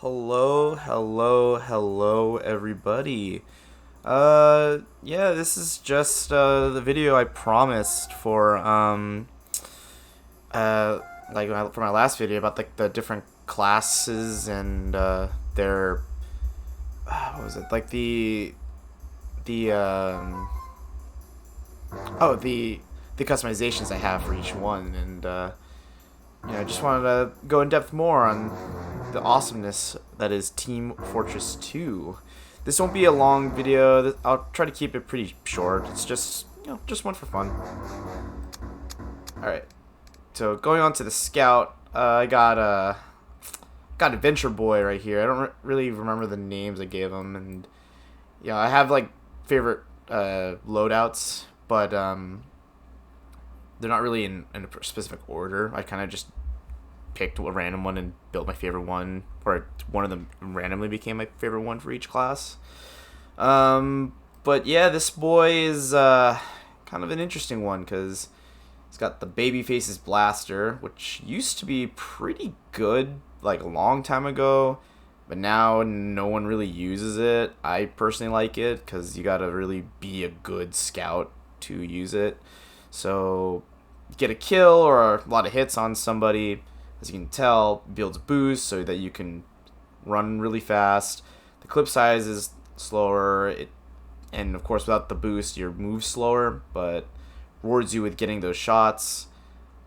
Hello, everybody. Yeah, this is just the video I promised for uh for my last video about like the different classes and their what was it like the oh the customizations I have for each one, and I just wanted to go in depth more on the awesomeness that is Team Fortress 2. This won't be a long video. I'll try to keep it pretty short. It's just, just one for fun. Alright. So, going on to the Scout, I got Adventure Boy right here. I don't really remember the names I gave him, and I have like favorite loadouts, but they're not really in a specific order. I kind of just picked a random one and built my favorite one, or one of them randomly became my favorite one for each class. But yeah, this boy is kind of an interesting one because he's got the Babyface's blaster, which used to be pretty good like a long time ago, but now no one really uses it. I personally like it because you gotta really be a good scout to use it. So get a kill or a lot of hits on somebody, as you can tell, builds boost so that you can run really fast. The clip size is slower, and of course without the boost your move's slower, but rewards you with getting those shots.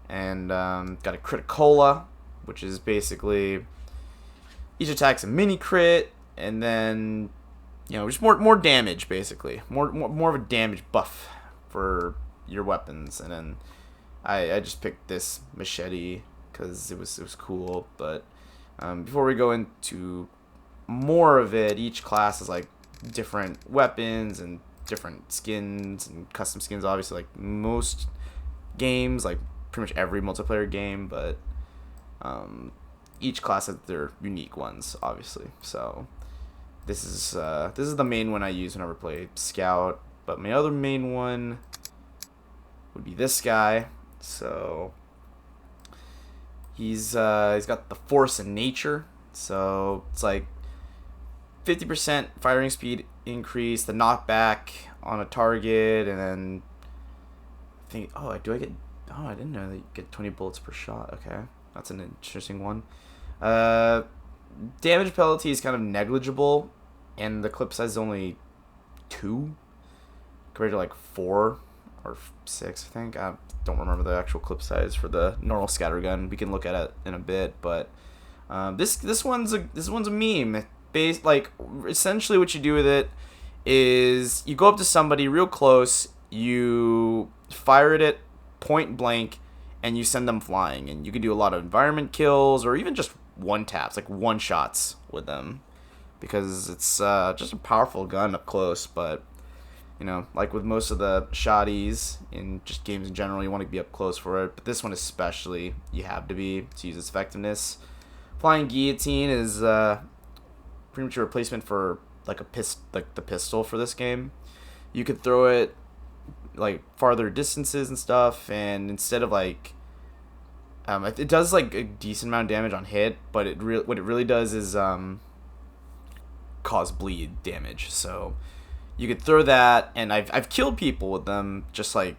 And got a criticola, which is basically each attack's a mini crit, and then just more damage, basically more of a damage buff for your weapons. And then I just picked this machete because it was cool. But before we go into more of it, each class is like different weapons and different skins and custom skins, obviously, like most games, like pretty much every multiplayer game. But each class has their unique ones, obviously. So this is the main one I use whenever I play Scout. But my other main one would be this guy. So he's got the Force in Nature, so it's like 50% firing speed increase, the knockback on a target, and then I think I didn't know that you get 20 bullets per shot. Okay, that's an interesting one. Damage penalty is kind of negligible, and the clip size is only 2 compared to like 4 or 6, I think. I don't remember the actual clip size for the normal scattergun. We can look at it in a bit, but this one's a meme. Like essentially, what you do with it is you go up to somebody real close, you fire it at point blank, and you send them flying. And you can do a lot of environment kills or even just one taps, like one shots with them, because it's just a powerful gun up close. But like with most of the shotties in just games in general, you want to be up close for it. But this one especially, you have to be to use its effectiveness. Flying Guillotine is pretty much a replacement for like the pistol for this game. You could throw it like farther distances and stuff, and instead of like it does like a decent amount of damage on hit, but what it really does is cause bleed damage. So you could throw that, and I've killed people with them, just like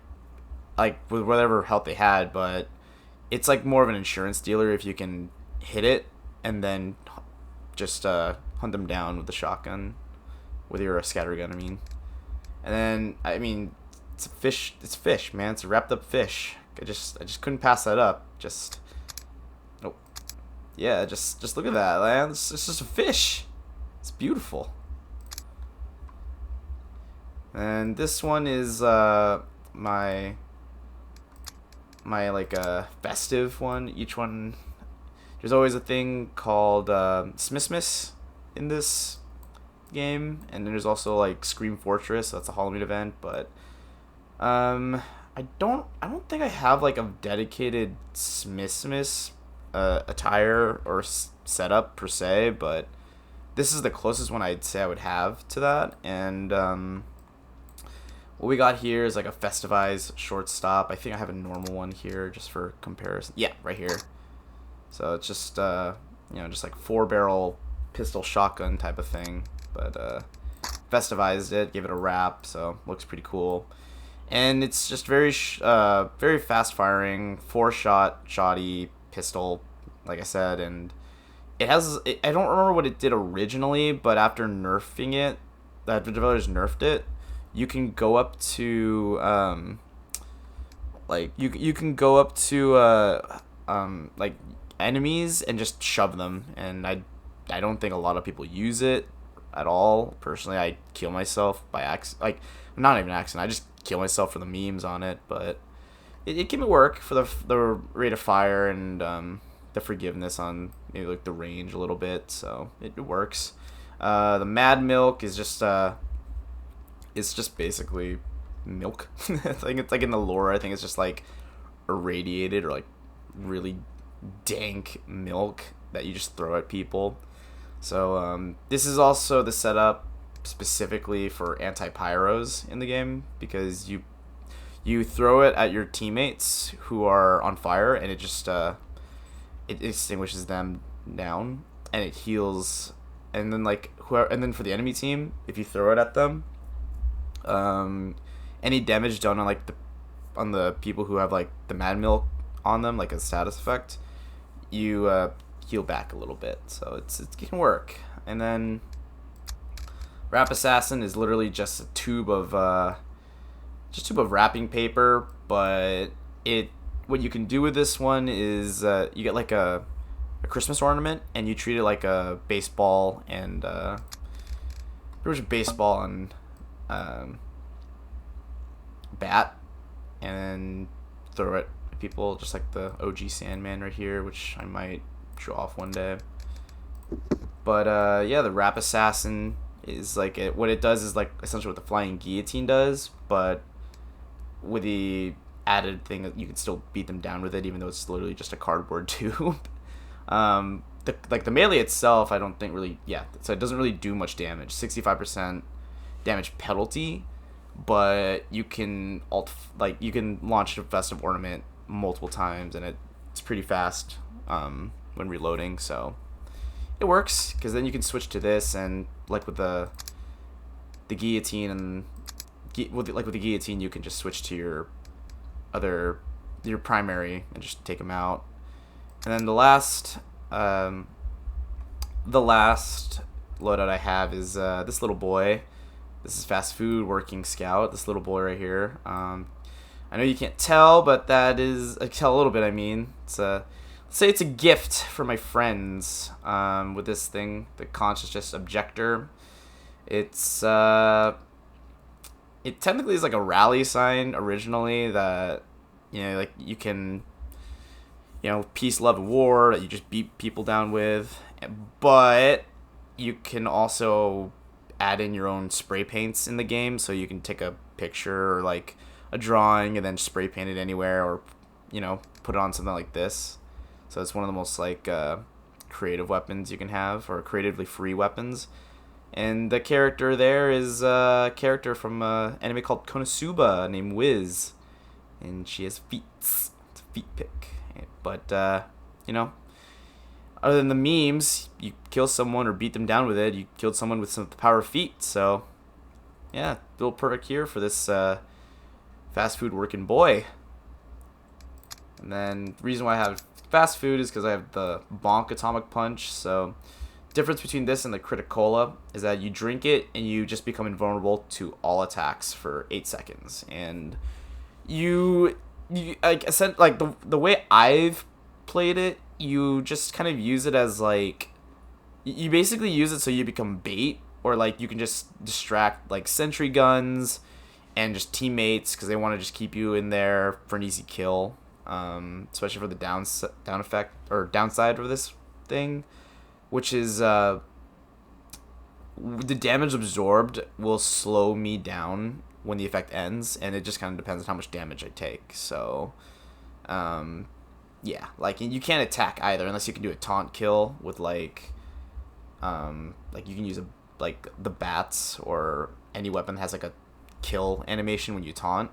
with whatever health they had. But it's like more of an insurance dealer if you can hit it and then just hunt them down with the shotgun, with your scattergun. And then it's a fish. It's fish, man. It's a wrapped up fish. I just couldn't pass that up. Yeah. Just look at that, man. It's just a fish. It's beautiful. And this one is my like festive one. Each one, there's always a thing called Smismas in this game, and then there's also like Scream Fortress. So that's a Halloween event. But I don't think I have like a dedicated Smismas attire or setup per se, but this is the closest one I'd say I would have to that. And what we got here is like a festivized shortstop. I think I have a normal one here just for comparison. Yeah, right here. So it's just just like 4-barrel pistol shotgun type of thing, but festivized it, gave it a wrap, so looks pretty cool. And it's just very fast firing, 4-shot shoddy pistol, like I said, and it has. I don't remember what it did originally, but after nerfing it, the developers nerfed it. You can go up to like you can go up to like enemies and just shove them, and I don't think a lot of people use it at all. Personally, I kill myself by accident, like not even accident. I just kill myself for the memes on it, but it can work for the rate of fire and the forgiveness on maybe like the range a little bit, so it works. The Mad Milk is just it's just basically milk. I think it's like in the lore. I think it's just like irradiated or like really dank milk that you just throw at people. So this is also the setup specifically for anti-pyros in the game, because you throw it at your teammates who are on fire, and it just it extinguishes them down, and it heals. And then like and then for the enemy team, if you throw it at them, any damage done on the people who have like the Mad Milk on them, like a status effect, you heal back a little bit. So it can work. And then Wrap Assassin is literally just a tube of wrapping paper, but what you can do with this one is you get like a Christmas ornament, and you treat it like a baseball and pretty much a baseball and bat, and then throw it at people, just like the OG Sandman right here, which I might show off one day. But yeah, the Wrap Assassin is like what it does is like essentially what the Flying Guillotine does, but with the added thing that you can still beat them down with it, even though it's literally just a cardboard tube. The melee itself, I don't think really, so it doesn't really do much damage. 65% damage penalty, but you can you can launch a Festive Ornament multiple times, and it's pretty fast when reloading, so it works, because then you can switch to this, and like with the guillotine and with the guillotine, you can just switch to your primary and just take them out. And then the last loadout I have is this little boy. This is Fast Food Working Scout. This little boy right here. I know you can't tell, but I can tell a little bit. I mean, let's say it's a gift for my friends. With this thing, the Conscious Objector. It technically is like a rally sign originally that, like you can, peace, love, and war, that you just beat people down with. But you can also add in your own spray paints in the game, so you can take a picture or like a drawing and then spray paint it anywhere, or put it on something like this. So it's one of the most like creative weapons you can have, or creatively free weapons. And the character there is a character from an anime called Konosuba named Wiz, and she has feet. It's a feet pick. But other than the memes, you kill someone or beat them down with it, you killed someone with some power of feet. So yeah, little perfect here for this fast food working boy. And then the reason why I have fast food is because I have the Bonk Atomic Punch. So difference between this and the Criticola is that you drink it and you just become invulnerable to all attacks for 8 seconds. And you like I said, like the way I've played it, you just kind of use it as like, you basically use it so you become bait, or like you can just distract like sentry guns and just teammates, because they want to just keep you in there for an easy kill. Especially for the down effect or downside of this thing, which is the damage absorbed will slow me down when the effect ends, and it just kind of depends on how much damage I take. So yeah, like you can't attack either unless you can do a taunt kill with like you can use like the bats, or any weapon that has like a kill animation when you taunt.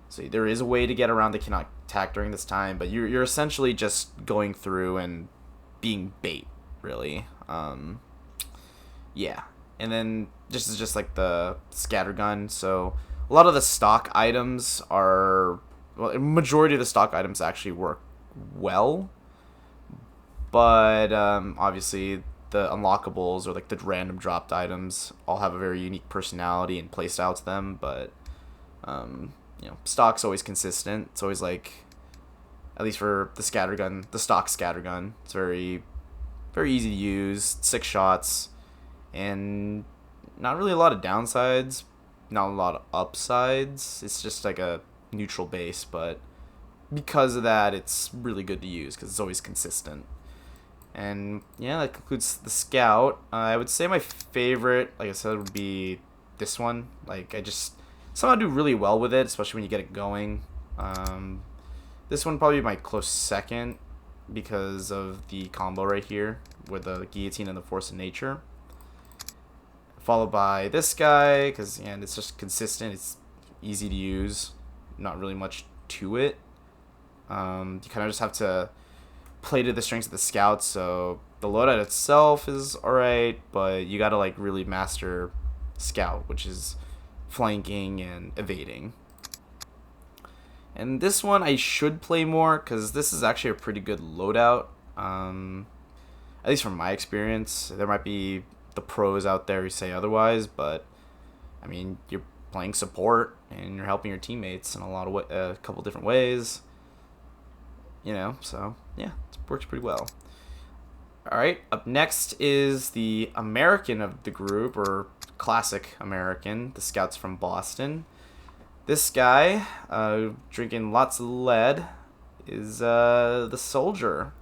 So there is a way to get around the cannot attack during this time, but you're essentially just going through and being bait, really. Yeah, and then this is just like the scatter gun. So a lot of the stock items are, well, a majority of the stock items actually work well, but obviously the unlockables or like the random dropped items all have a very unique personality and playstyle to them. But stock's always consistent. It's always like, at least for the scattergun, the stock scattergun, it's very very easy to use, 6 shots, and not really a lot of downsides, not a lot of upsides. It's just like a neutral base, but because of that, it's really good to use because it's always consistent. And yeah, that concludes the scout. I would say my favorite, like I said, would be this one. Like, I just somehow do really well with it, especially when you get it going. This one probably my close second because of the combo right here with the guillotine and the force of nature. Followed by this guy because it's just consistent. It's easy to use. Not really much to it. You kind of just have to play to the strengths of the scout. So the loadout itself is alright, but you gotta like really master scout, which is flanking and evading. And this one I should play more because this is actually a pretty good loadout. At least from my experience, there might be the pros out there who say otherwise, but I mean, you're playing support and you're helping your teammates in a couple different ways. So yeah, it works pretty well. All right, up next is the American of the group, or classic American, the Scouts from Boston. This guy, drinking lots of lead, is the soldier.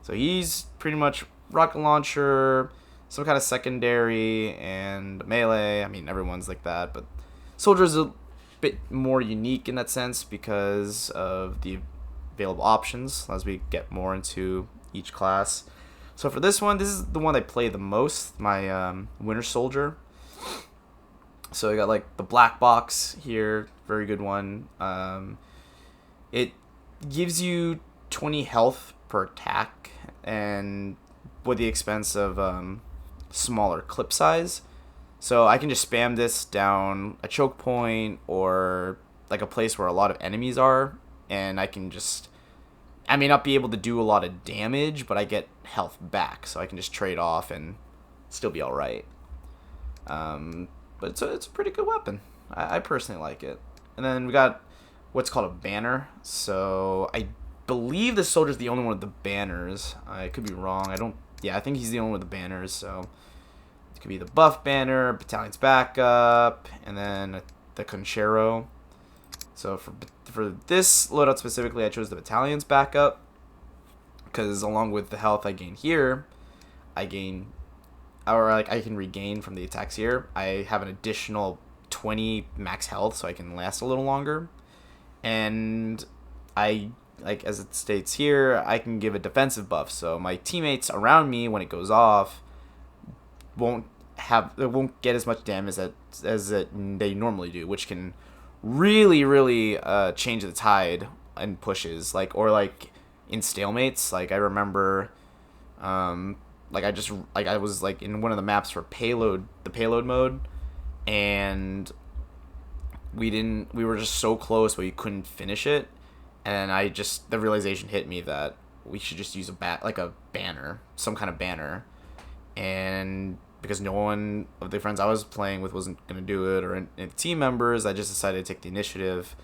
So he's pretty much rocket launcher, some kind of secondary, and melee. I mean, everyone's like that, but soldier's a bit more unique in that sense because of the available options as we get more into each class. So for this one, this is the one I play the most, my Winter Soldier. So I got like the black box here, very good one. It gives you 20 health per attack, and with the expense of smaller clip size. So I can just spam this down a choke point or like a place where a lot of enemies are, and I may not be able to do a lot of damage, but I get health back, so I can just trade off and still be alright. But it's a pretty good weapon. I personally like it. And then we got what's called a banner. So I believe the soldier's the only one with the banners. I could be wrong. I think he's the only one with the banners. So it could be the buff banner, battalion's backup, and then the conchero. So for this loadout specifically, I chose the battalion's backup because along with the health I gain here, I can regain from the attacks here. I have an additional 20 max health, so I can last a little longer. And as it states here, I can give a defensive buff, so my teammates around me, when it goes off, won't get as much damage as they normally do, which can really change the tide and pushes, or in stalemates. Like I remember I was like in one of the maps for the payload mode, and we were just so close but we couldn't finish it, and the realization hit me that we should just use a banner, some kind of banner, and because no one of the friends I was playing with wasn't gonna do it, or in team members, I just decided to take the initiative,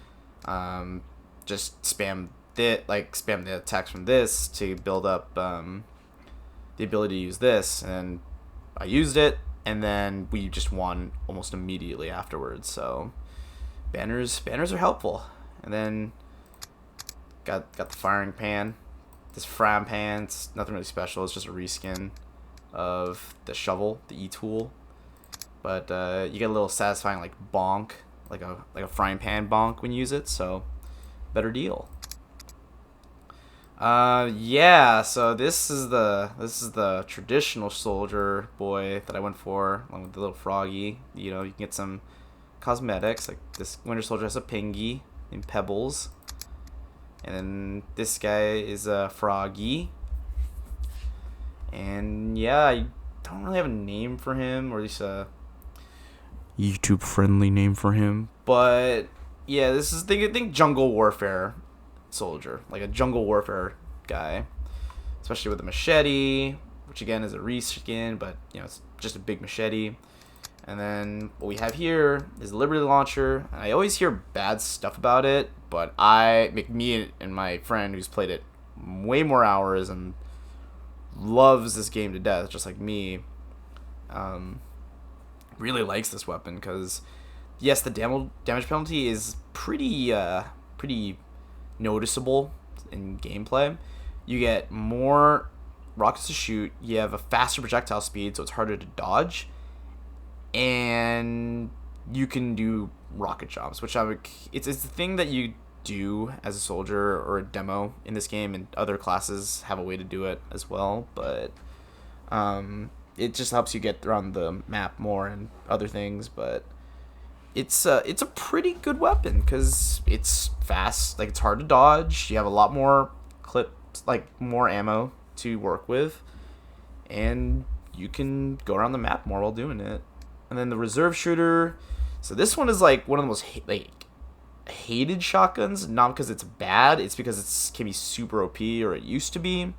just spam the attacks from this to build up the ability to use this, and I used it, and then we just won almost immediately afterwards. So banners are helpful. And then got the firing pan, this fram pan. It's nothing really special. It's just a reskin of the shovel, the E-tool, but you get a little satisfying like bonk, like a frying pan bonk when you use it. So better deal. So this is the traditional soldier boy that I went for, along with the little froggy. You can get some cosmetics, like this Winter Soldier has a pingy named Pebbles, and then this guy is a froggy, And yeah, I don't really have a name for him, or at least a YouTube friendly name for him. But yeah, this is think jungle warfare soldier, like a jungle warfare guy, especially with a machete, which again is a reskin, but it's just a big machete. And then what we have here is the Liberty Launcher. I always hear bad stuff about it, but me and my friend who's played it way more hours and loves this game to death, just like me, really likes this weapon because, yes, the damage penalty is pretty noticeable in gameplay. You get more rockets to shoot. You have a faster projectile speed, so it's harder to dodge. And you can do rocket jumps, which it's the thing that you do as a soldier or a demo in this game, and other classes have a way to do it as well. But it just helps you get around the map more and other things. But it's a pretty good weapon because it's fast, like it's hard to dodge. You have a lot more clips, like more ammo to work with, and you can go around the map more while doing it. And then the reserve shooter. So this one is like one of the most hated shotguns. Not because it's bad. It's because it can be super OP, or it used to be.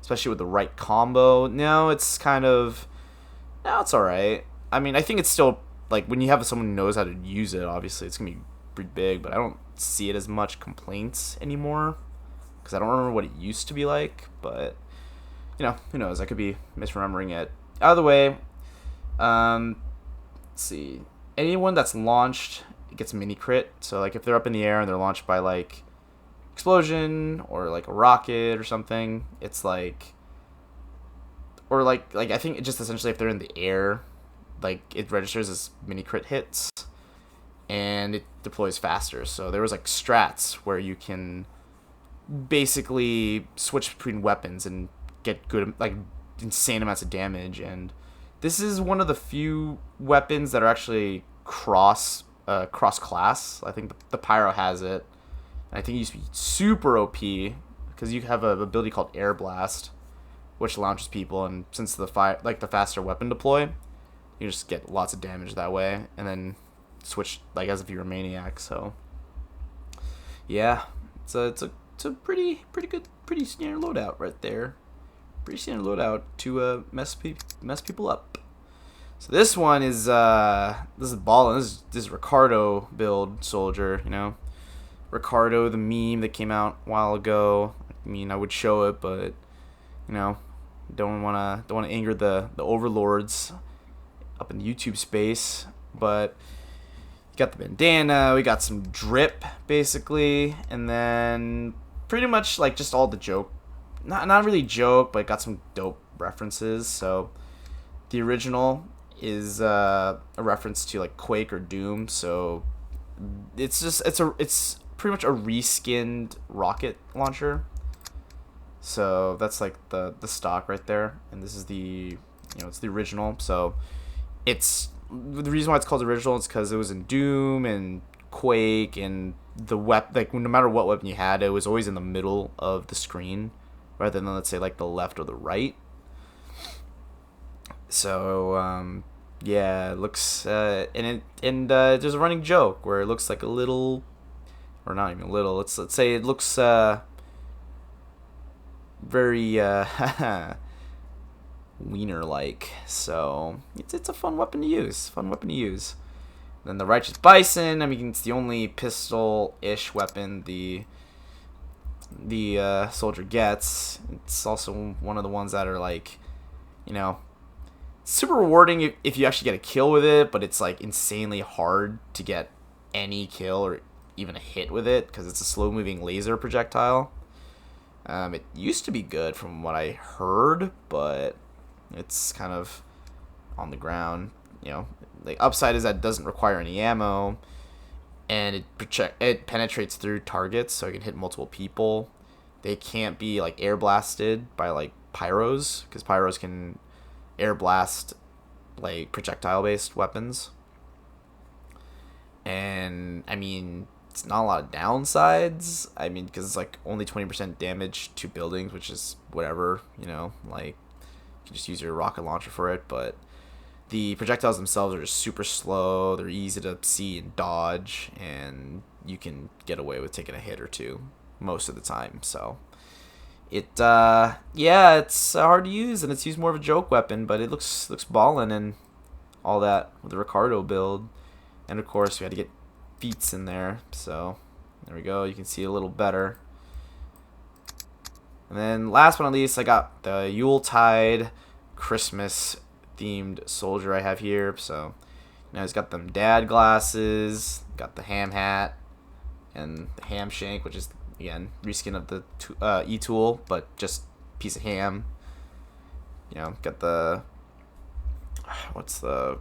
Especially with the right combo. Now it's alright. I mean, I think it's still, like, when you have someone who knows how to use it, obviously it's going to be pretty big. But I don't see it as much complaints anymore. Because I don't remember what it used to be like. But, who knows? I could be misremembering it. Either way, let's see. Anyone that's launched gets mini crit. So like if they're up in the air and they're launched by like explosion or like a rocket or something, it's like, or like I think it just essentially if they're in the air, like it registers as mini crit hits and it deploys faster. So there was like strats where you can basically switch between weapons and get good, like insane amounts of damage. And this is one of the few weapons that are actually cross class. I think the Pyro has it. And I think it used to be super OP because you have an ability called Air Blast, which launches people. And since the faster weapon deploy, you just get lots of damage that way, and then switch like as if you're a maniac. So yeah, it's a pretty good, pretty standard loadout right there. Pretty standard loadout to mess people up. So this one is this is ballin'. This is Ricardo build soldier. Ricardo, the meme that came out a while ago. I mean, I would show it, but don't wanna anger the overlords up in the YouTube space. But you got the bandana. We got some drip basically, and then pretty much like just all the joke. Not really joke, but got some dope references. So the original is a reference to like Quake or Doom. So it's pretty much a reskinned rocket launcher. So that's like the stock right there, and this is it's the original. So it's the reason why it's called original is because it was in Doom and Quake, and the like no matter what weapon you had, it was always in the middle of the screen rather than, let's say, like the left or the right. So yeah, it looks and there's a running joke where it looks like a little, or not even a little. Let's say it looks very wiener like. So it's a fun weapon to use. Then the Righteous Bison. I mean, it's the only pistol-ish weapon the soldier gets. It's also one of the ones that are like, super rewarding if you actually get a kill with it, but it's like insanely hard to get any kill or even a hit with it because it's a slow-moving laser projectile. It used to be good from what I heard, but it's kind of on the ground. The upside is that it doesn't require any ammo, and it penetrates through targets, so it can hit multiple people. They can't be like air blasted by like pyros, because pyros can air blast like projectile based weapons. And I mean, it's not a lot of downsides. I mean, because it's like only 20% damage to buildings, which is whatever, like you can just use your rocket launcher for it. But the projectiles themselves are just super slow. They're easy to see and dodge, and you can get away with taking a hit or two most of the time. So yeah, it's hard to use, and it's used more of a joke weapon, but it looks ballin' and all that with the Ricardo build. And of course, we had to get feats in there, so there we go. You can see a little better. And then last but not least, I got the Yuletide Christmas themed soldier I have here. So now he's got them dad glasses, got the ham hat, and the ham shank, which is again reskin of the E-tool, but just piece of ham. You know, got the what's the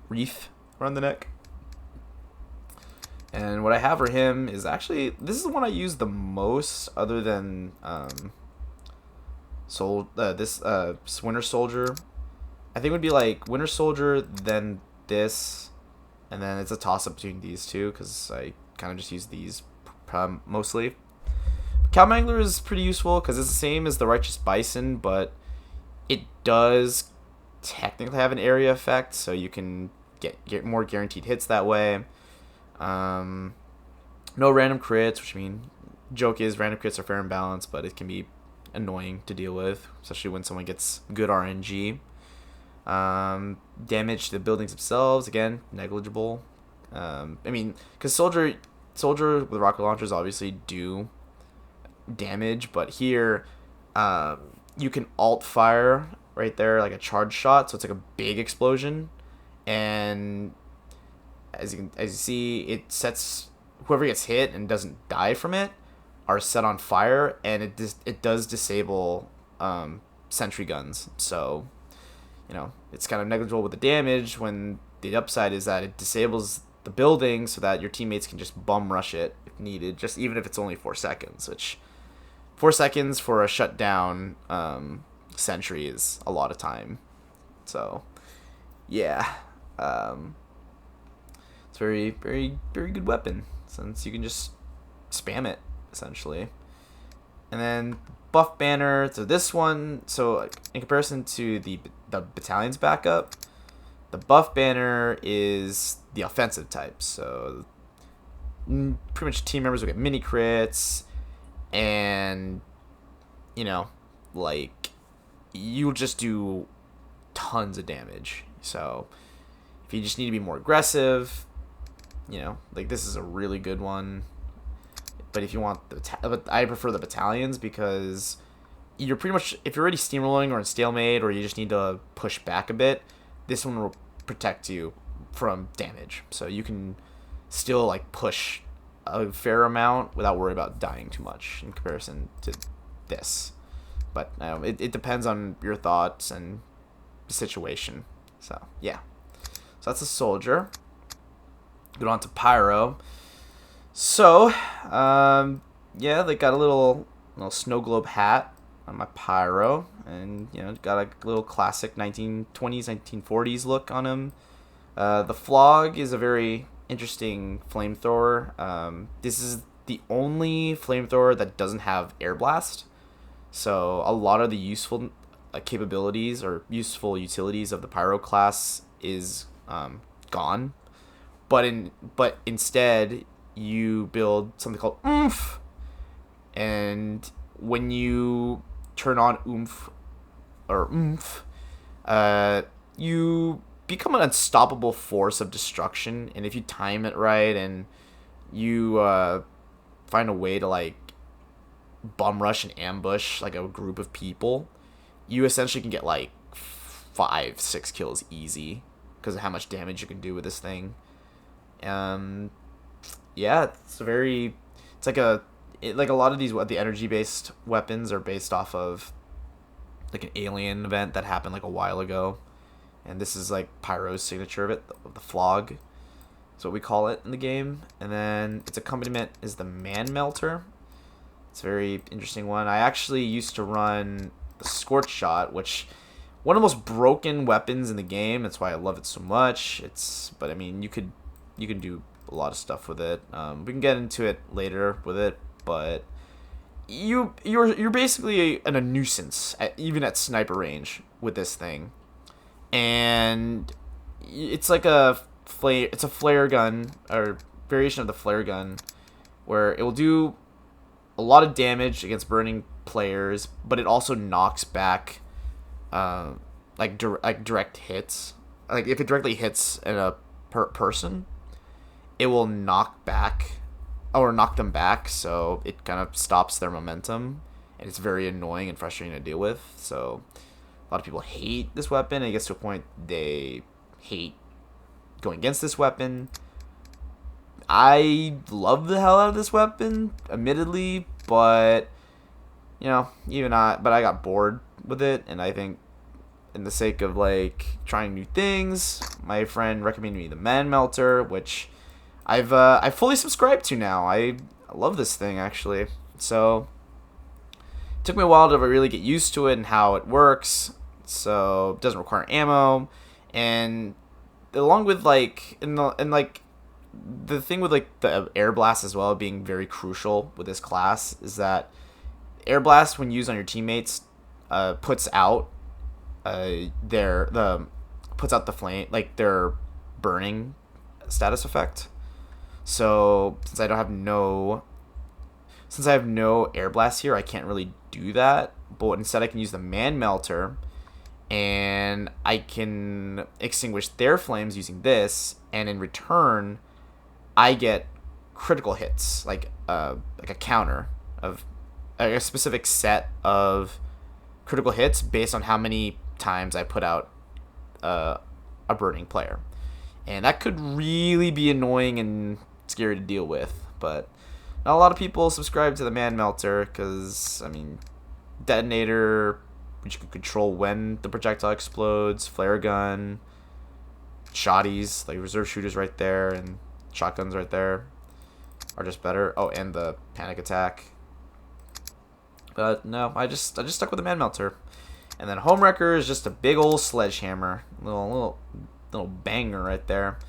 wreath around the neck. And what I have for him is actually, this is the one I use the most, other than Winter Soldier. I think it would be like Winter Soldier, then this, and then it's a toss up between these two because I kind of just use these mostly. Cowmangler is pretty useful because it's the same as the Righteous Bison, but it does technically have an area effect, so you can get more guaranteed hits that way. No random crits, which I mean, joke is random crits are fair and balanced, but it can be annoying to deal with, especially when someone gets good RNG. Damage to the buildings themselves, again, negligible. I mean, because soldier with rocket launchers obviously do damage, but here you can alt fire right there like a charge shot, so it's like a big explosion, and as you see, it sets whoever gets hit and doesn't die from it are set on fire, and it does disable sentry guns. So you know, it's kind of negligible with the damage, when the upside is that it disables the building so that your teammates can just bum rush it if needed, just even if it's only 4 seconds, which 4 seconds for a shutdown sentry is a lot of time. So yeah, it's very, very, very good weapon, since you can just spam it essentially. And then buff banner, so this one, so in comparison to the battalion's backup, the buff banner is the offensive type. So pretty much team members will get mini crits, and you know, like, you'll just do tons of damage. So if you just need to be more aggressive, you know, like, this is a really good one. But if you want but I prefer the battalions, because you're pretty much, if you're already steamrolling or in stalemate, or you just need to push back a bit, this one will protect you from damage. So you can still like push a fair amount without worrying about dying too much in comparison to this. But it depends on your thoughts and the situation. So yeah, so that's a soldier. Go on to pyro. So yeah, they got a little snow globe hat on my pyro, and you know, got a little classic 1920s 1940s look on him. The flog is a very interesting flamethrower. This is the only flamethrower that doesn't have air blast, so a lot of the useful capabilities or useful utilities of the pyro class is gone. But instead you build something called oomph, and when you turn on oomph, you become an unstoppable force of destruction. And if you time it right and you find a way to like bum rush and ambush like a group of people, you essentially can get like 5-6 kills easy because of how much damage you can do with this thing. Yeah, it's like a lot of these, the energy based weapons are based off of like an alien event that happened like a while ago, and this is like Pyro's signature of it, the flog. That's what we call it in the game. And then its accompaniment is the man melter. It's a very interesting one. I actually used to run the scorch shot, which one of the most broken weapons in the game. That's why I love it so much. But I mean, you can do a lot of stuff with it. We can get into it later with it, but you're basically a nuisance even at sniper range with this thing, and it's like it's a flare gun or variation of the flare gun where it will do a lot of damage against burning players, but it also knocks back uh, like direct hits. Like if it directly hits a person, it will knock them back, so it kind of stops their momentum, and it's very annoying and frustrating to deal with. So a lot of people hate this weapon, and it gets to a point they hate going against this weapon. I love the hell out of this weapon, admittedly, but but I got bored with it, and I think in the sake of like trying new things, my friend recommended me the Man Melter, which I fully subscribed to now. I love this thing actually. So it took me a while to really get used to it and how it works. So it doesn't require ammo, and along with like the thing with like the air blast as well being very crucial with this class is that air blast when used on your teammates puts out the flame, like their burning status effect. So since I have no air blast here, I can't really do that. But instead, I can use the Man Melter, and I can extinguish their flames using this. And in return, I get critical hits, like a counter of a specific set of critical hits based on how many times I put out a burning player. And that could really be annoying and scary to deal with, but not a lot of people subscribe to the Man Melter because, I mean, detonator, which you can control when the projectile explodes, flare gun, shotties, like reserve shooters right there, and shotguns right there are just better. Oh, and the panic attack. But no, I just stuck with the Man Melter. And then Homewrecker is just a big old sledgehammer, little banger right there.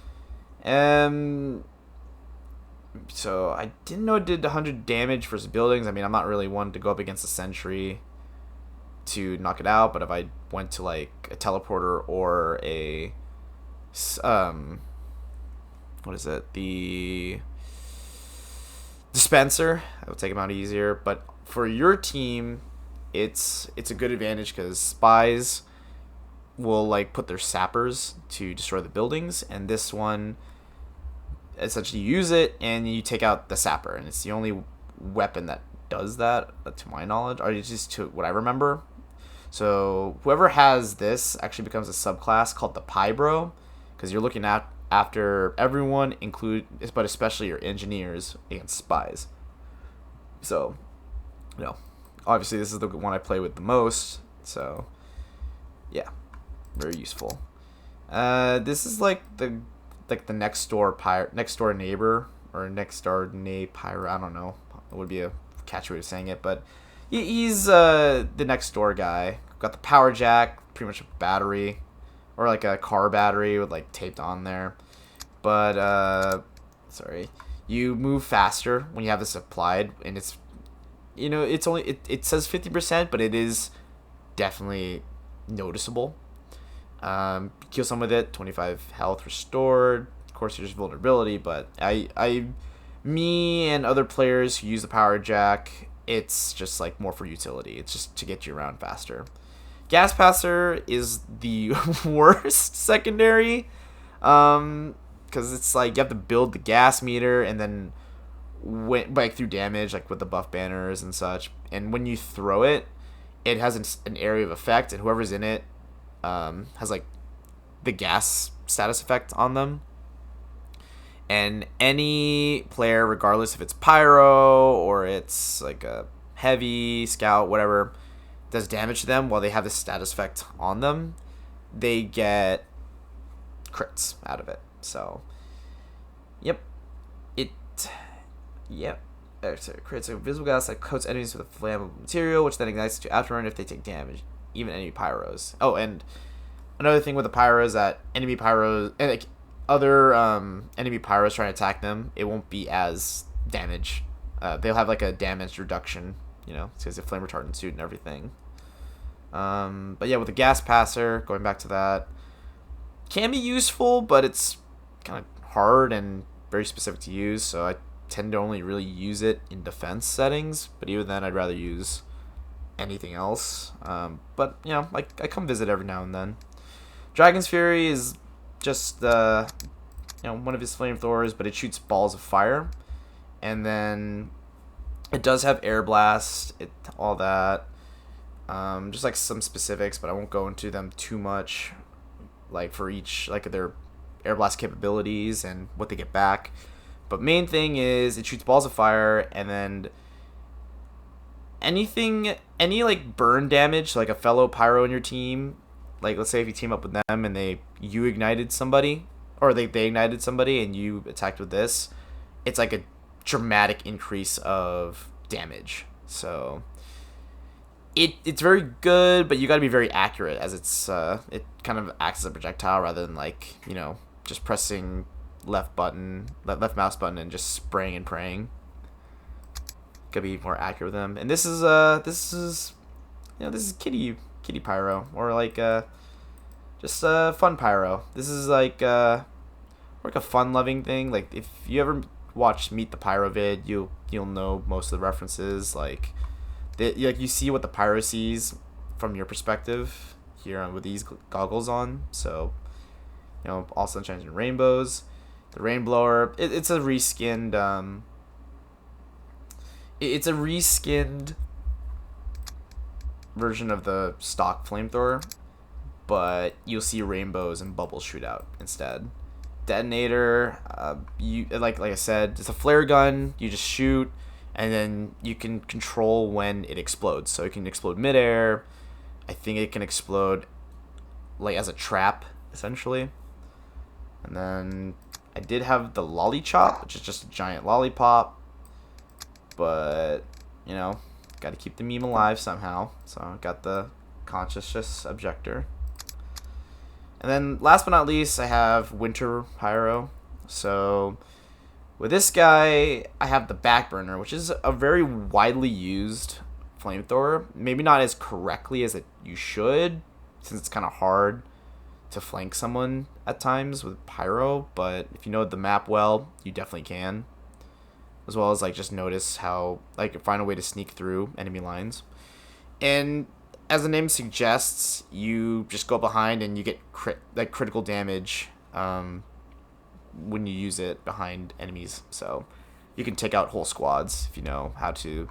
So I didn't know it did 100 damage versus buildings. I mean, I'm not really one to go up against a sentry to knock it out, but if I went to like a teleporter or a what is it, the dispenser, I would take him out easier. But for your team, it's a good advantage because spies will like put their sappers to destroy the buildings, and this one essentially you use it and you take out the sapper, and it's the only weapon that does that to my knowledge, or just to what I remember. So whoever has this actually becomes a subclass called the Pybro, because you're looking at after everyone, but especially your engineers against spies. So obviously this is the one I play with the most, so yeah, very useful. This is like the next door neighbor, or next door pyro. I don't know. It would be a catchy way of saying it, but he's the next door guy. Got the power jack, pretty much a battery, or like a car battery with like taped on there. But you move faster when you have this applied, and it's it says 50%, but it is definitely noticeable. Kill some with it, 25 health restored. Of course, there's vulnerability, but me and other players who use the power jack, it's just like more for utility. It's just to get you around faster. Gas passer is the worst secondary, because it's like you have to build the gas meter and then through damage, like with the buff banners and such. And when you throw it, it has an area of effect, and whoever's in it has like the gas status effect on them. And any player, regardless if it's pyro or it's like a heavy scout, whatever, does damage to them while they have this status effect on them, they get crits out of it. So it creates a visible gas that coats enemies with a flammable material, which then ignites to afterburn if they take damage, even enemy pyros. Oh, and another thing with the pyros is that enemy pyros and like other enemy pyros trying to attack them, it won't be as damage. They'll have like a damage reduction you know, because it's a flame retardant suit and everything. But yeah, with the gas passer, going back to that, can be useful, but it's kind of hard and very specific to use, so I tend to only really use it in defense settings, but even then I'd rather use anything else. But, you know, like, I come visit every now and then. Dragon's Fury is just, one of his flamethrowers, but it shoots balls of fire, and then it does have air blast, all that. Just like some specifics, but I won't go into them too much, like for each, like their air blast capabilities and what they get back. But main thing is it shoots balls of fire, and then any like burn damage, like a fellow pyro in your team, like let's say if you team up with them and you ignited somebody, or they ignited somebody and you attacked with this, it's like a dramatic increase of damage. So it's very good, but you got to be very accurate, as it kind of acts as a projectile rather than like, you know, just pressing left mouse button and just spraying and praying. Gotta be more accurate with them. And this is kitty pyro, or like just fun pyro. This is like a fun loving thing. Like if you ever watch Meet the Pyro vid, you'll know most of the references. Like you see what the pyro sees from your perspective here with these goggles on. So, you know, all sunshines and rainbows. The rain blower, it's a reskinned version of the stock flamethrower, but you'll see rainbows and bubbles shoot out instead. Detonator, you like I said, it's a flare gun. You just shoot, and then you can control when it explodes. So it can explode midair. I think it can explode like as a trap, essentially. And then I did have the lollipop, which is just a giant lollipop. But, you know, got to keep the meme alive somehow. So I got the conscious objector. And then last but not least, I have Winter Pyro. So with this guy, I have the Backburner, which is a very widely used flamethrower. Maybe not as correctly as you should, since it's kind of hard to flank someone at times with pyro, but if you know the map well, you definitely can. As well as like just notice how like find a way to sneak through enemy lines. And as the name suggests, you just go behind and you get critical damage when you use it behind enemies. So you can take out whole squads if you know how to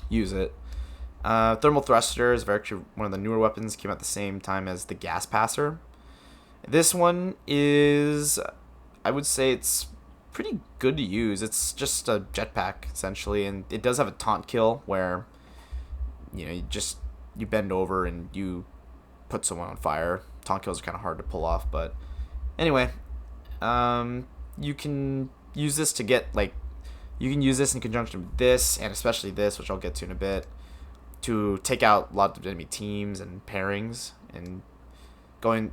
use it. Thermal Thruster is actually one of the newer weapons, came out at the same time as the Gas Passer. This one is, I would say it's pretty good to use. It's just a jetpack, essentially, and it does have a taunt kill where, you know, you bend over and you put someone on fire. Taunt kills are kind of hard to pull off, but anyway, you can use this to get, like, you can use this in conjunction with this, and especially this, which I'll get to in a bit, to take out a lot of enemy teams and pairings. And going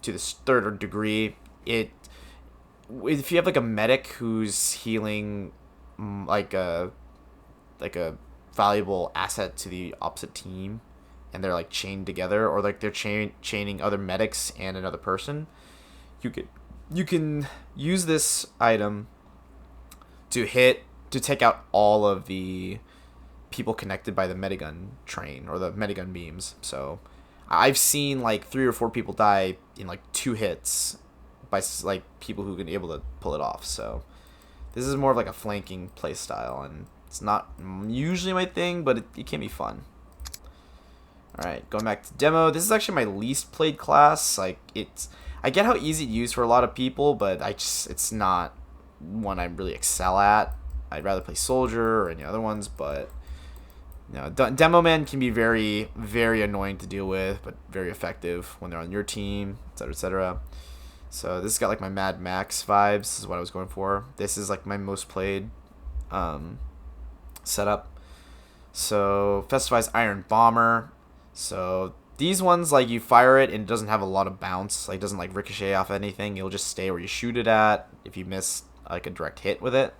to this third degree, if you have like a medic who's healing like a valuable asset to the opposite team, and they're like chained together, or like they're chaining other medics and another person, you can use this item to take out all of the people connected by the medigun train or the medigun beams. So I've seen like 3 or 4 people die in like 2 hits by like people who can be able to pull it off. So this is more of like a flanking play style, and it's not usually my thing, but it can be fun. Alright, going back to demo. This is actually my least played class. Like I get how easy to use for a lot of people, but it's not one I really excel at. I'd rather play Soldier or any other ones, but you know, Demo Man can be very, very annoying to deal with, but very effective when they're on your team, etc., etc. So this has got like my Mad Max vibes. This is what I was going for. This is like my most played setup. So Festivized Iron Bomber. So these ones, like, you fire it and it doesn't have a lot of bounce. Like, it doesn't like ricochet off anything. It'll just stay where you shoot it at if you miss like a direct hit with it.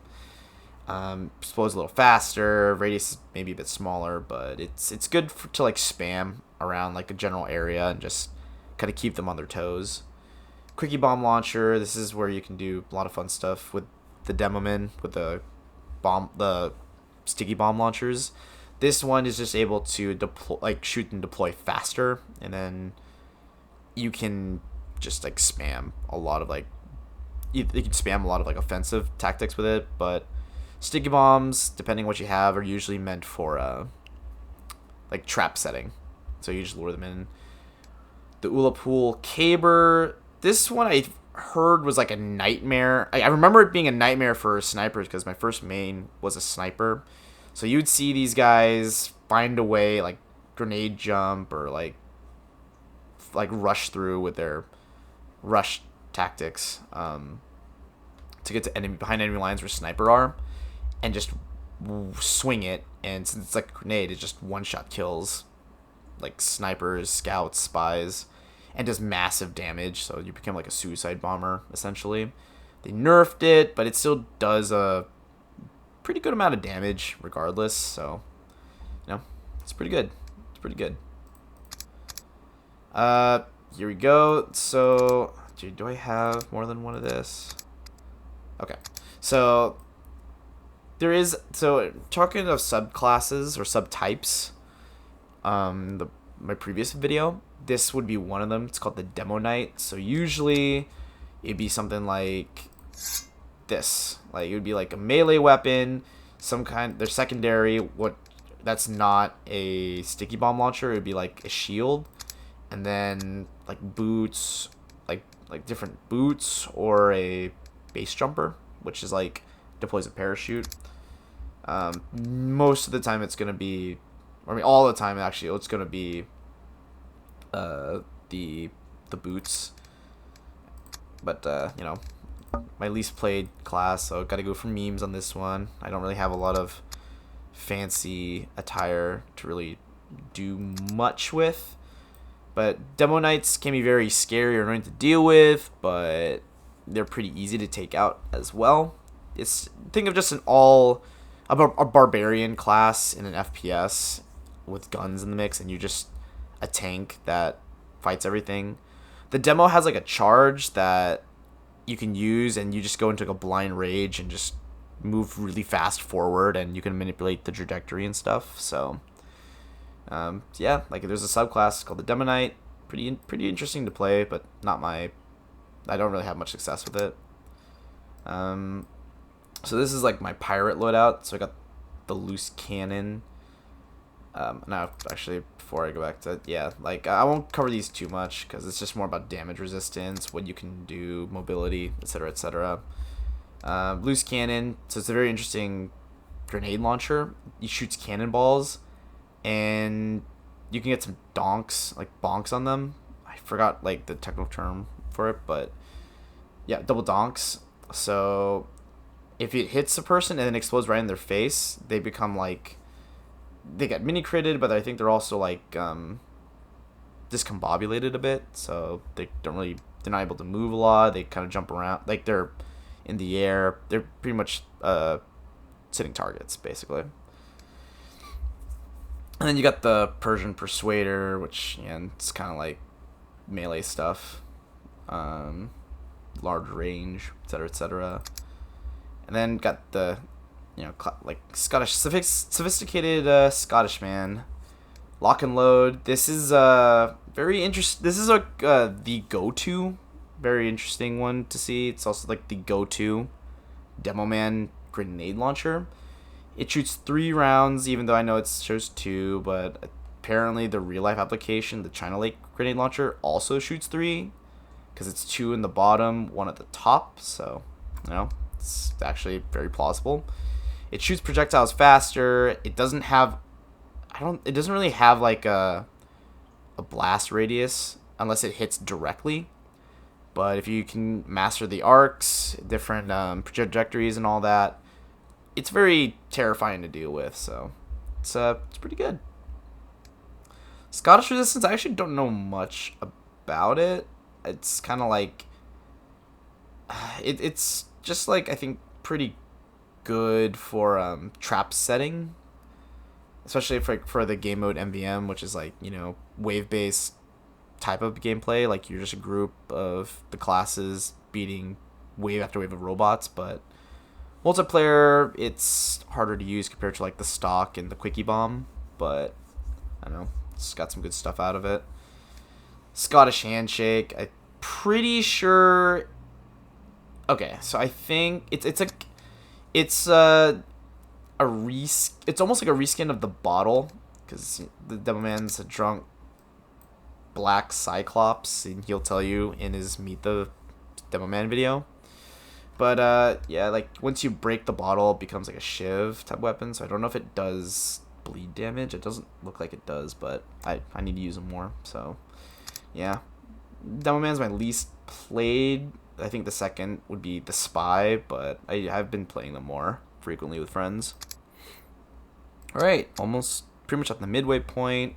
Explodes a little faster. Radius is maybe a bit smaller, but it's good to like spam around like a general area and just kind of keep them on their toes. Quickie bomb launcher. This is where you can do a lot of fun stuff with the Demoman with the sticky bomb launchers. This one is just able to deploy, like shoot and deploy faster, and then you can just like spam a lot of like you can spam a lot of like offensive tactics with it, but sticky bombs, depending what you have, are usually meant for like trap setting. So you just lure them in. The Ulapool Caber. This one I heard was like a nightmare. I remember it being a nightmare for snipers because my first main was a sniper. So you'd see these guys find a way, like grenade jump or like rush through with their rush tactics to get to behind enemy lines where sniper are, and just swing it. And since it's like a grenade, it just one-shot kills like snipers, scouts, spies, and does massive damage. So you become like a suicide bomber essentially. They nerfed it, but it still does a pretty good amount of damage regardless. So it's pretty good. It's pretty good. Here we go. So do I have more than one of this? Okay, so there is, so talking of subclasses or subtypes, my previous video, this would be one of them. It's called the Demo Knight. So usually it'd be something like this. Like it would be like a melee weapon, some kind, they're secondary, that's not a sticky bomb launcher, it would be like a shield, and then like boots, like different boots, or a base jumper, which is like deploys a parachute. Most of the time it's gonna be, or I mean all the time actually, it's gonna be the boots. But my least played class, so gotta go for memes on this one. I don't really have a lot of fancy attire to really do much with. But Demo Knights can be very scary or annoying to deal with, but they're pretty easy to take out as well. Think of just a barbarian class in an FPS with guns in the mix, and you're just a tank that fights everything. The demo has like a charge that you can use, and you just go into like a blind rage and just move really fast forward, and you can manipulate the trajectory and stuff. So yeah, like there's a subclass called the Demo Knight. Pretty interesting to play, but I don't really have much success with it. So this is like my pirate loadout. So I got the loose cannon. Now, actually, before I go back to, yeah, like I won't cover these too much because it's just more about damage resistance, what you can do, mobility, etc., etc. Loose cannon. So it's a very interesting grenade launcher. It shoots cannonballs, and you can get some donks, like bonks on them. I forgot like the technical term for it, but yeah, double donks. So if it hits a person and then explodes right in their face, they become like, they get mini critted, but I think they're also like discombobulated a bit, so they're not able to move a lot. They kind of jump around, like they're in the air. They're pretty much sitting targets basically. And then you got the Persian Persuader, which it's kind of like melee stuff, large range, etc., etc. And then got the like Scottish, sophisticated Scottish man, lock and load. This is very interesting. This is the go-to, very interesting one to see. It's also like the go-to Demo Man grenade launcher. It shoots 3 rounds, even though I know it shows 2, but apparently the real-life application, the China Lake grenade launcher, also shoots 3, because it's 2 in the bottom, 1 at the top, so, it's actually very plausible. It shoots projectiles faster. It doesn't have, it doesn't really have like a blast radius unless it hits directly. But if you can master the arcs, different trajectories and all that, it's very terrifying to deal with. So it's pretty good. Scottish Resistance, I actually don't know much about it. It's kind of like it's just like, I think, pretty good for trap setting, especially for the game mode MVM, which is like, wave based type of gameplay. Like you're just a group of the classes beating wave after wave of robots, but multiplayer it's harder to use compared to like the stock and the quickie bomb. But I don't know, it's got some good stuff out of it. Scottish handshake, I'm pretty sure. Okay, so I think it's it's almost like a reskin of the bottle, because the Demoman's a drunk black cyclops, and he'll tell you in his Meet the Demoman video. But yeah, like once you break the bottle, it becomes like a shiv type weapon. So I don't know if it does bleed damage. It doesn't look like it does, but I need to use them more. So yeah, Demoman's my least played. I think the second would be the Spy, but I've been playing them more frequently with friends. All right, almost pretty much at the midway point.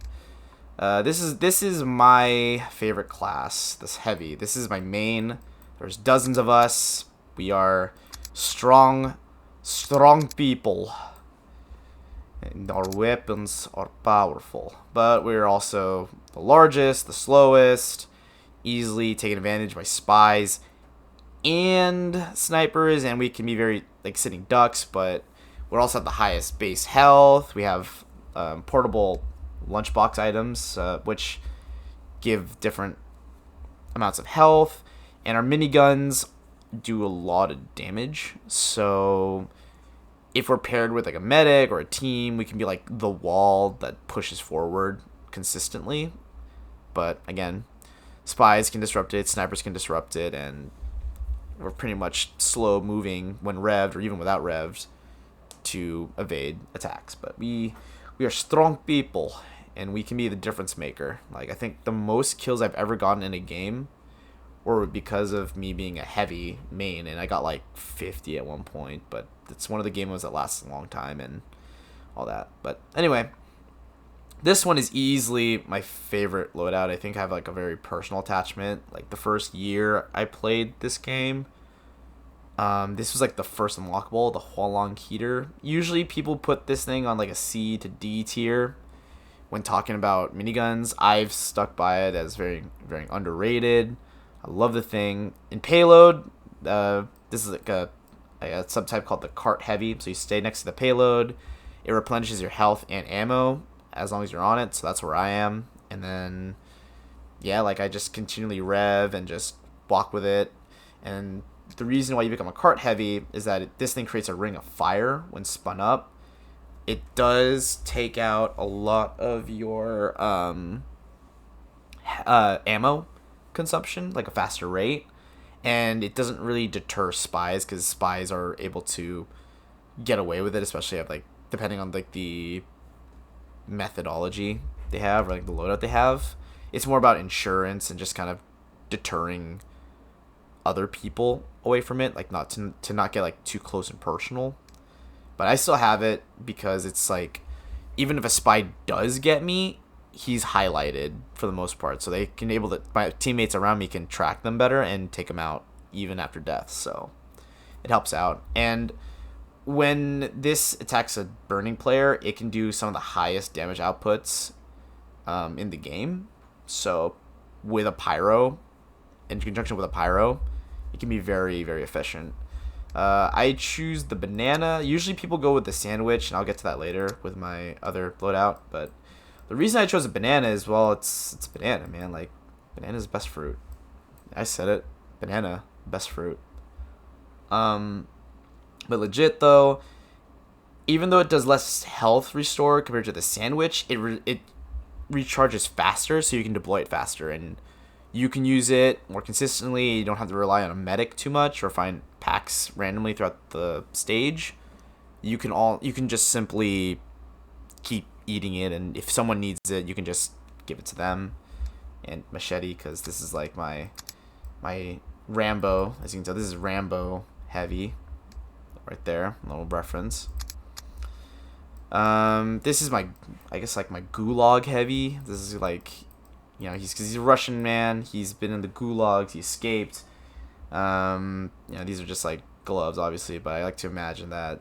This is my favorite class. This heavy. This is my main. There's dozens of us. We are strong people, and our weapons are powerful. But we're also the largest, the slowest, easily taken advantage by spies and snipers, and we can be very like sitting ducks, but we're also at the highest base health. We have portable lunchbox items, which give different amounts of health, and our miniguns do a lot of damage. So if we're paired with like a medic or a team, we can be like the wall that pushes forward consistently. But again, spies can disrupt it, snipers can disrupt it, and we're pretty much slow moving when revved or even without revved to evade attacks. But we are strong people, and we can be the difference maker. Like I think the most kills I've ever gotten in a game were because of me being a heavy main, and I got like 50 at one point, but it's one of the game modes that lasts a long time and all that. But anyway, this one is easily my favorite loadout. I think I have like a very personal attachment. Like the first year I played this game, this was like the first unlockable, the Hualong Heater. Usually people put this thing on like a C to D tier when talking about miniguns. I've stuck by it as very, very underrated. I love the thing. In payload, this is like a subtype called the cart heavy. So you stay next to the payload. It replenishes your health and ammo as long as you're on it. So that's where I am. And then, yeah, like I just continually rev and just walk with it. And the reason why you become a cart heavy is that this thing creates a ring of fire when spun up. It does take out a lot of your ammo consumption, like a faster rate, and it doesn't really deter spies, because spies are able to get away with it, especially like depending on like the methodology they have or like the loadout they have. It's more about insurance and just kind of deterring other people away from it, like not to not get like too close and personal. But I still have it because it's like, even if a spy does get me, he's highlighted for the most part, so they can my teammates around me can track them better and take them out even after death. So it helps out. And when this attacks a burning player, it can do some of the highest damage outputs in the game. So with a pyro, in conjunction with a pyro, it can be very, very efficient. I choose the banana. Usually people go with the sandwich, and I'll get to that later with my other loadout. But the reason I chose a banana is, well, it's banana, man. Like, banana's best fruit. I said it. Banana, best fruit. But legit though, even though it does less health restore compared to the sandwich, it recharges faster, so you can deploy it faster, and you can use it more consistently. You don't have to rely on a medic too much or find packs randomly throughout the stage. You can just simply keep eating it, and if someone needs it, you can just give it to them. And machete, because this is like my Rambo. As you can tell, this is Rambo heavy right there. A little reference. This is my, I guess, like my gulag heavy. This is like, he's a Russian man. He's been in the gulags. He escaped. These are just like gloves, obviously, but I like to imagine that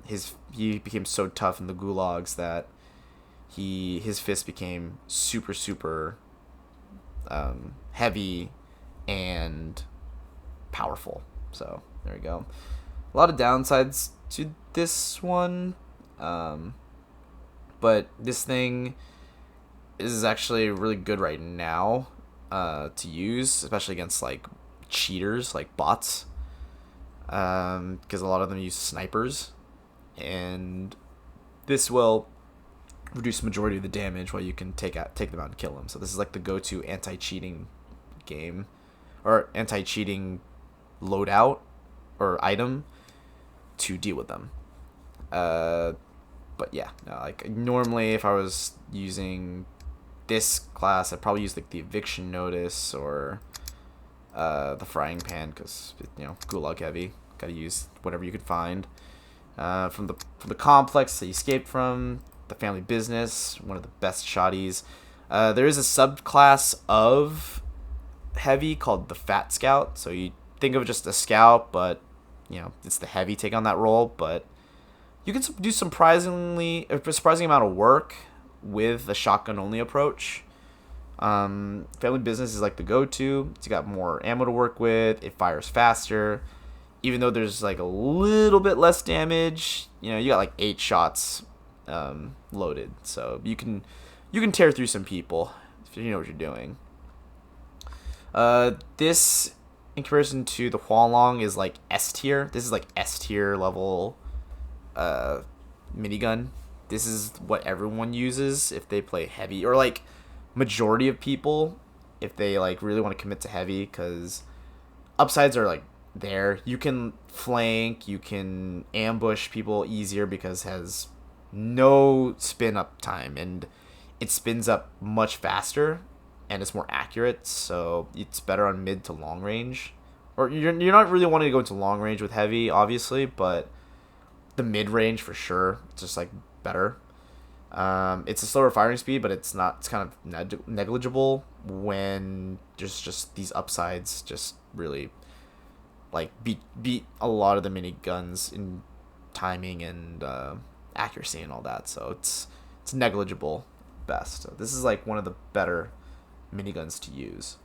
he became so tough in the gulags that his fist became super super heavy and powerful. So there we go. A lot of downsides to this one, but this thing is actually really good right now to use, especially against like cheaters, like bots, because a lot of them use snipers, and this will reduce the majority of the damage while you can take them out and kill them. So this is like the go-to anti-cheating game, or anti-cheating loadout or item to deal with them. But yeah, no, like normally if I was using this class, I'd probably use like the eviction notice or the frying pan, because gulag heavy. Got to use whatever you could find from the complex that you escaped from. The family business, one of the best shotties. There is a subclass of heavy called the fat scout. So you think of just a scout, but it's the heavy take on that role. But you can do a surprising amount of work with a shotgun only approach. Family business is like the go-to. It's got more ammo to work with. It fires faster, even though there's like a little bit less damage. You got like 8 shots loaded, so you can tear through some people if you know what you're doing. This, in comparison to the Hualong, is like S tier. This is like S tier level minigun. This is what everyone uses if they play heavy, or like majority of people if they like really want to commit to heavy, because upsides are like there. You can flank, you can ambush people easier because it has no spin up time, and it spins up much faster and it's more accurate, so it's better on mid to long range. Or you're not really wanting to go into long range with heavy, obviously, but the mid range for sure, it's just like better. It's a slower firing speed, but it's kind of negligible when there's just these upsides just really like beat a lot of the miniguns in timing and accuracy and all that. So it's negligible best. So this is like one of the better miniguns to use.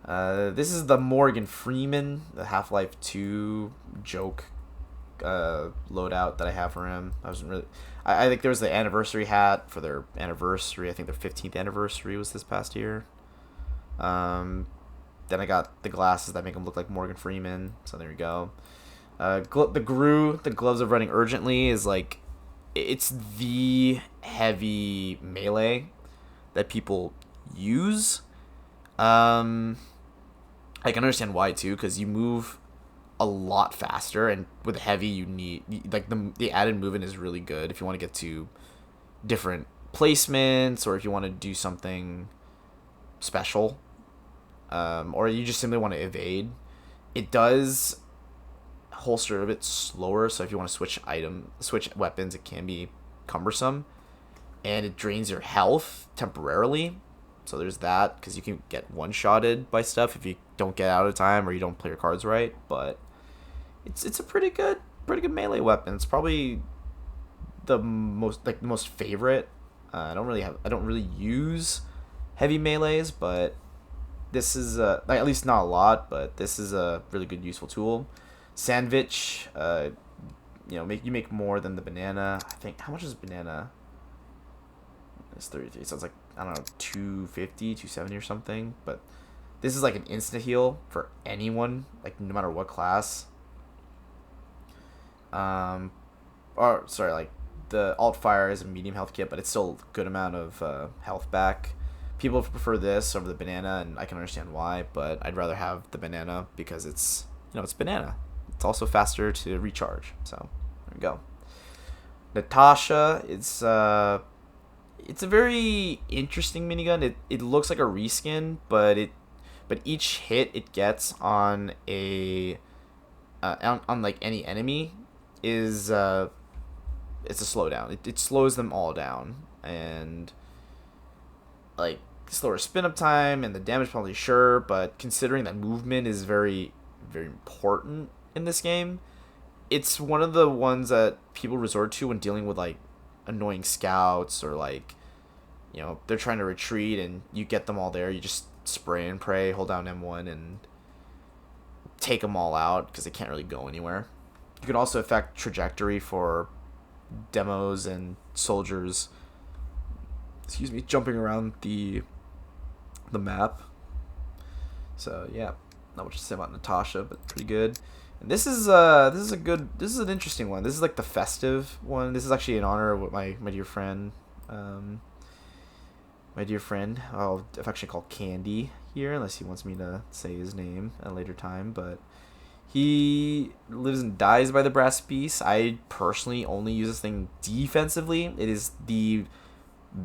This is the Morgan Freeman, the Half-Life 2 joke loadout that I have for him. I think there was the anniversary hat for their anniversary. I think their 15th anniversary was this past year. Then I got the glasses that make him look like Morgan Freeman. So there you go. The gloves of running urgently is like, it's the heavy melee that people use. I can understand why too, because you move a lot faster, and with heavy you need like the added movement is really good if you want to get to different placements, or if you want to do something special, or you just simply want to evade. It does holster a bit slower, so if you want to switch weapons, it can be cumbersome, and it drains your health temporarily. So there's that, because you can get one-shotted by stuff if you don't get out of time or you don't play your cards right. But it's a pretty good melee weapon. It's probably the most favorite. I don't really use heavy melees, but this is like, at least not a lot, but this is a really good useful tool. Sandwich, you make more than the banana. I think, how much is banana? It's 33. So it's like, I don't know, 250, 270 or something. But this is like an instant heal for anyone, like no matter what class. Or sorry, like the alt fire is a medium health kit, but it's still a good amount of health back. People prefer this over the banana, and I can understand why, but I'd rather have the banana because it's banana. It's also faster to recharge. So there we go. Natasha, it's a very interesting minigun. It looks like a reskin, but each hit it gets on on like any enemy is it's a slowdown. It slows them all down, and like slower spin up time and the damage penalty, sure, but considering that movement is very very important, in this game. It's one of the ones that people resort to when dealing with like annoying scouts or like, you know, they're trying to retreat and you get them all there. You just spray and pray, hold down M1 and take them all out because they can't really go anywhere. You can also affect trajectory for demos and soldiers, excuse me, jumping around the map. So yeah, not much to say about Natasha, but pretty good. And this is an interesting one. This is like the festive one. This is actually in honor of my dear friend, I'll affectionately call Candy here, unless he wants me to say his name at a later time. But he lives and dies by the brass beast. I personally only use this thing defensively. It is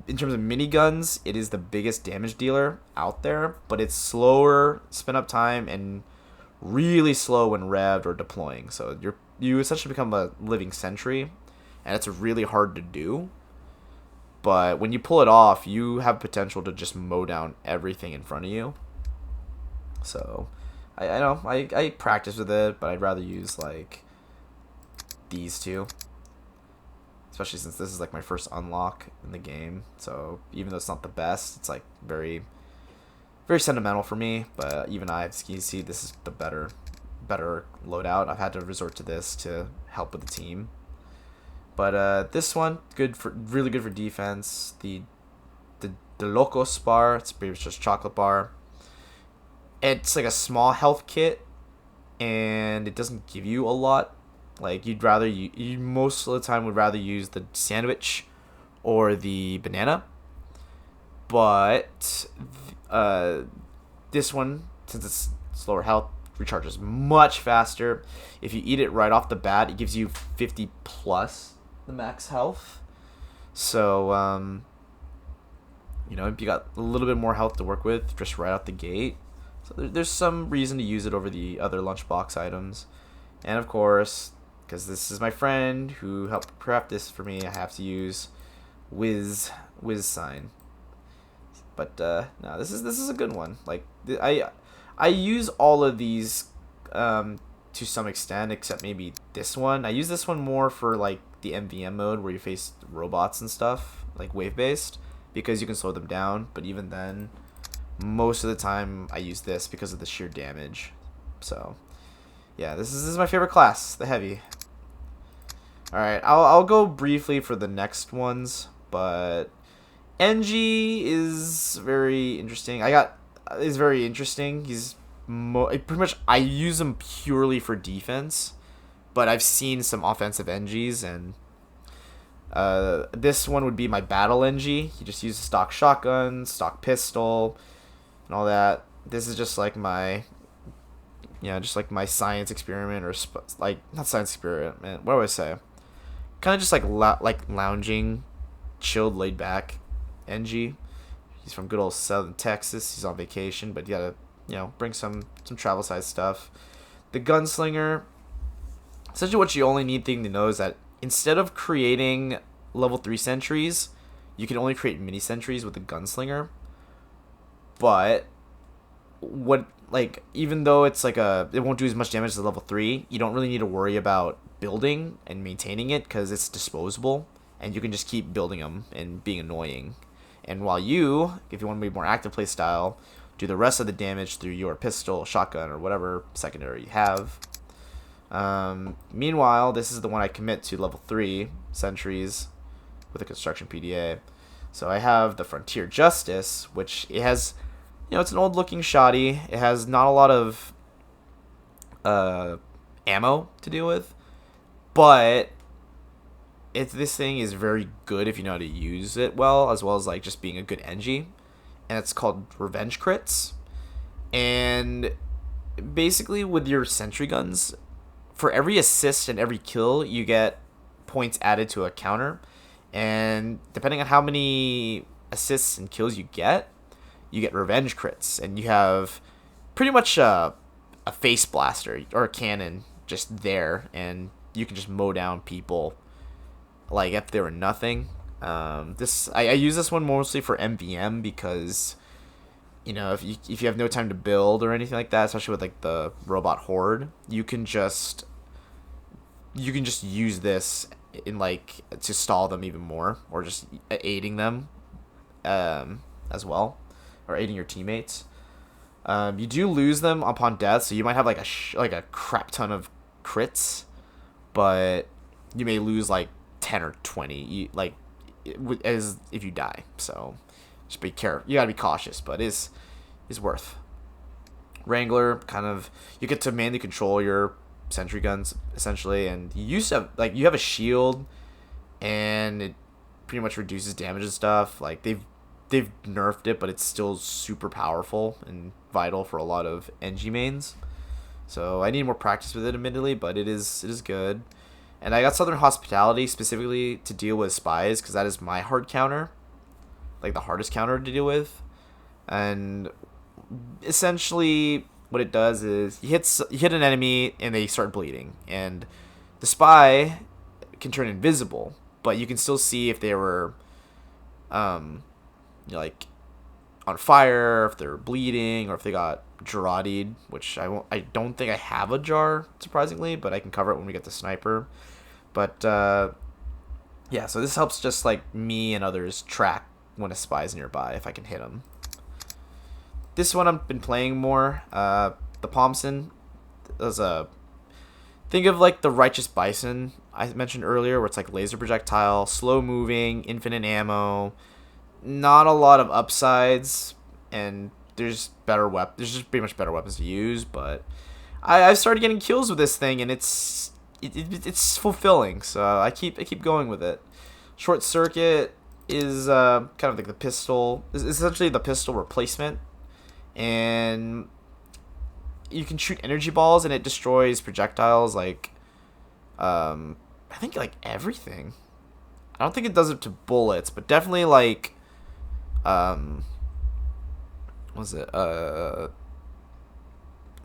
in terms of miniguns, it is the biggest damage dealer out there, but it's slower spin up time and really slow when revved or deploying. So you essentially become a living sentry, and it's really hard to do. But when you pull it off, you have potential to just mow down everything in front of you. So I know I practice with it, but I'd rather use like these two. Especially since this is like my first unlock in the game. So even though it's not the best, it's like very, very sentimental for me. But even you see this is the better loadout. I've had to resort to this to help with the team. But this one, really good for defense. The Locos bar, it's just chocolate bar. It's like a small health kit, and it doesn't give you a lot. Like you most of the time would rather use the sandwich or the banana. But this one, since it's slower health, recharges much faster. If you eat it right off the bat, it gives you 50 plus the max health. So you got a little bit more health to work with just right out the gate. So there's some reason to use it over the other lunchbox items. And of course, because this is my friend who helped craft this for me, I have to use whiz sign. But no, this is a good one. Like I use all of these to some extent, except maybe this one. I use this one more for like the MVM mode where you face robots and stuff, like wave based, because you can slow them down. But even then, most of the time I use this because of the sheer damage. So yeah, this is my favorite class, the heavy. All right, I'll go briefly for the next ones, but NG is very interesting. Is very interesting. He's pretty much I use him purely for defense, but I've seen some offensive NGs, and this one would be my battle NG. He just uses stock shotgun, stock pistol, and all that. This is just like my science experiment, or like not science experiment. What do I say? Kind of just like lounging, chilled, laid back NG. He's from good old Southern Texas. He's on vacation, but you gotta bring some travel size stuff. The gunslinger. Essentially, what you only need thing to know is that instead of creating level 3 sentries, you can only create mini sentries with the gunslinger. But even though it's it won't do as much damage as level 3, you don't really need to worry about building and maintaining it because it's disposable, and you can just keep building them and being annoying. And while if you want to be more active play style, do the rest of the damage through your pistol, shotgun, or whatever secondary you have. Meanwhile, this is the one I commit to level 3 sentries with a construction PDA. So I have the Frontier Justice, which it has, it's an old looking shoddy. It has not a lot of ammo to deal with, but this thing is very good if you know how to use it well, as well as like just being a good NG. And it's called Revenge Crits. And basically with your sentry guns, for every assist and every kill, you get points added to a counter. And depending on how many assists and kills you get revenge crits. And you have pretty much a face blaster or a cannon just there, and you can just mow down people like if they were nothing. I use this one mostly for MVM because if you have no time to build or anything like that, especially with like the robot horde, you can just use this in like to stall them even more, or just aiding them as well, or aiding your teammates. You do lose them upon death, so you might have like like a crap ton of crits, but you may lose like 10 or 20, as if you die. So just be careful. You gotta be cautious, but is worth. Wrangler, kind of, you get to mainly control your sentry guns essentially, and you used to have, like, you have a shield, and it pretty much reduces damage and stuff. Like they've nerfed it, but it's still super powerful and vital for a lot of NG mains. So I need more practice with it, admittedly, but it is good. And I got Southern Hospitality specifically to deal with spies, because that is my hard counter, like the hardest counter to deal with. And essentially what it does is you hit an enemy and they start bleeding, and the spy can turn invisible, but you can still see if they were like on fire, if they're bleeding, or if they got Gerardied, which I don't think I have a jar, surprisingly, but I can cover it when we get the sniper. But yeah, so this helps just like me and others track when a spy's nearby if I can hit them. This one I've been playing more. The Pomson is think of like the Righteous Bison I mentioned earlier, where it's like laser projectile, slow moving, infinite ammo, not a lot of upsides, and there's just pretty much better weapons to use. But I've started getting kills with this thing, and it's fulfilling. So I keep going with it. Short Circuit is kind of like the pistol. Is essentially the pistol replacement, and you can shoot energy balls, and it destroys projectiles like I think like everything. I don't think it does it to bullets, but definitely like what was it?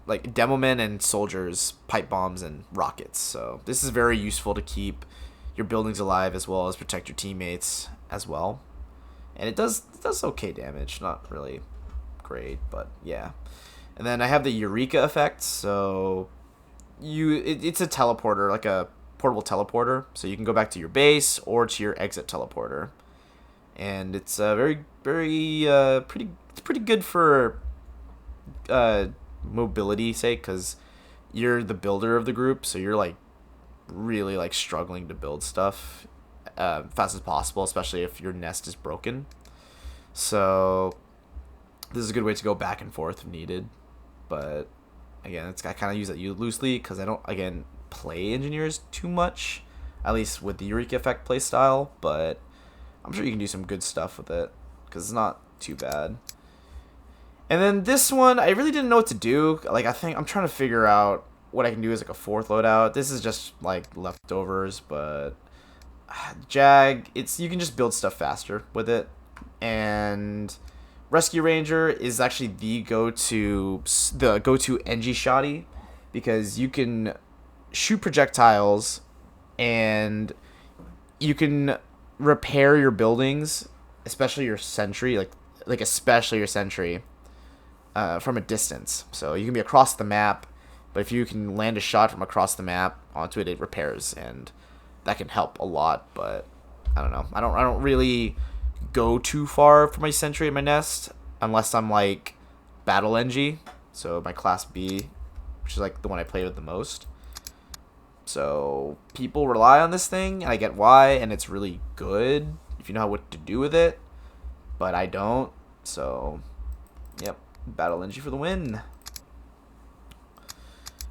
Like demomen and soldiers, pipe bombs and rockets. So this is very useful to keep your buildings alive, as well as protect your teammates as well. And it does okay damage, not really great, but yeah. And then I have the Eureka effect. So it's a teleporter, like a portable teleporter. So you can go back to your base or to your exit teleporter. And it's very pretty good for mobility sake, because you're the builder of the group, so you're like really like struggling to build stuff fast as possible, especially if your nest is broken. So this is a good way to go back and forth if needed. But again, I kind of use that loosely, because I don't, again, play engineers too much, at least with the Eureka effect playstyle. But I'm sure you can do some good stuff with it, because it's not too bad. And then this one, I really didn't know what to do. Like, I think I'm trying to figure out what I can do as like a fourth loadout. This is just like leftovers, but Jag, you can just build stuff faster with it. And Rescue Ranger is actually the go-to NG shotty, because you can shoot projectiles and you can repair your buildings, especially your sentry, like especially your sentry, from a distance. So you can be across the map, but if you can land a shot from across the map onto it, it repairs, and that can help a lot. But I don't know. I don't really go too far for my sentry in my nest unless I'm like battle NG. So my class B, which is like the one I play with the most. So people rely on this thing, and I get why, and it's really good if you know what to do with it. But I don't. So yep, battle NG for the win.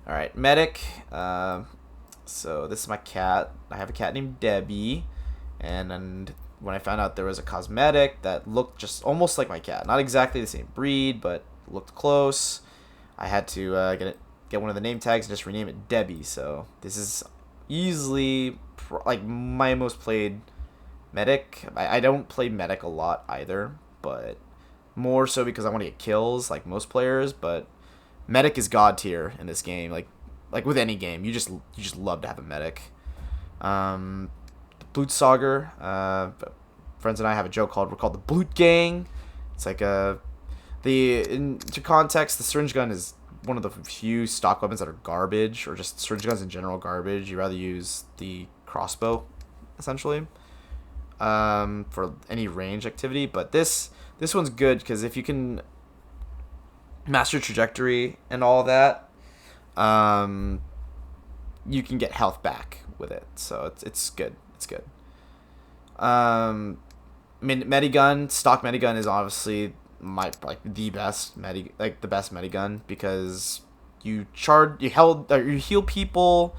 All right, medic. So this is my cat. I have a cat named Debbie, and when I found out there was a cosmetic that looked just almost like my cat, not exactly the same breed, but looked close, I had to get one of the name tags and just rename it Debbie. So this is easily like my most played medic. I don't play medic a lot either, but more so because I want to get kills like most players. But medic is god tier in this game. Like with any game, you just love to have a medic. Blutsauger, friends and I have a joke we're called the Blut Gang. It's like a To context, the syringe gun is one of the few stock weapons that are garbage, or just syringe guns in general garbage. You rather use the crossbow, essentially, for any range activity. But this one's good because if you can master trajectory and all that, you can get health back with it. So it's good. It's good. Medigun, stock medigun is obviously the best the best medigun because you heal people,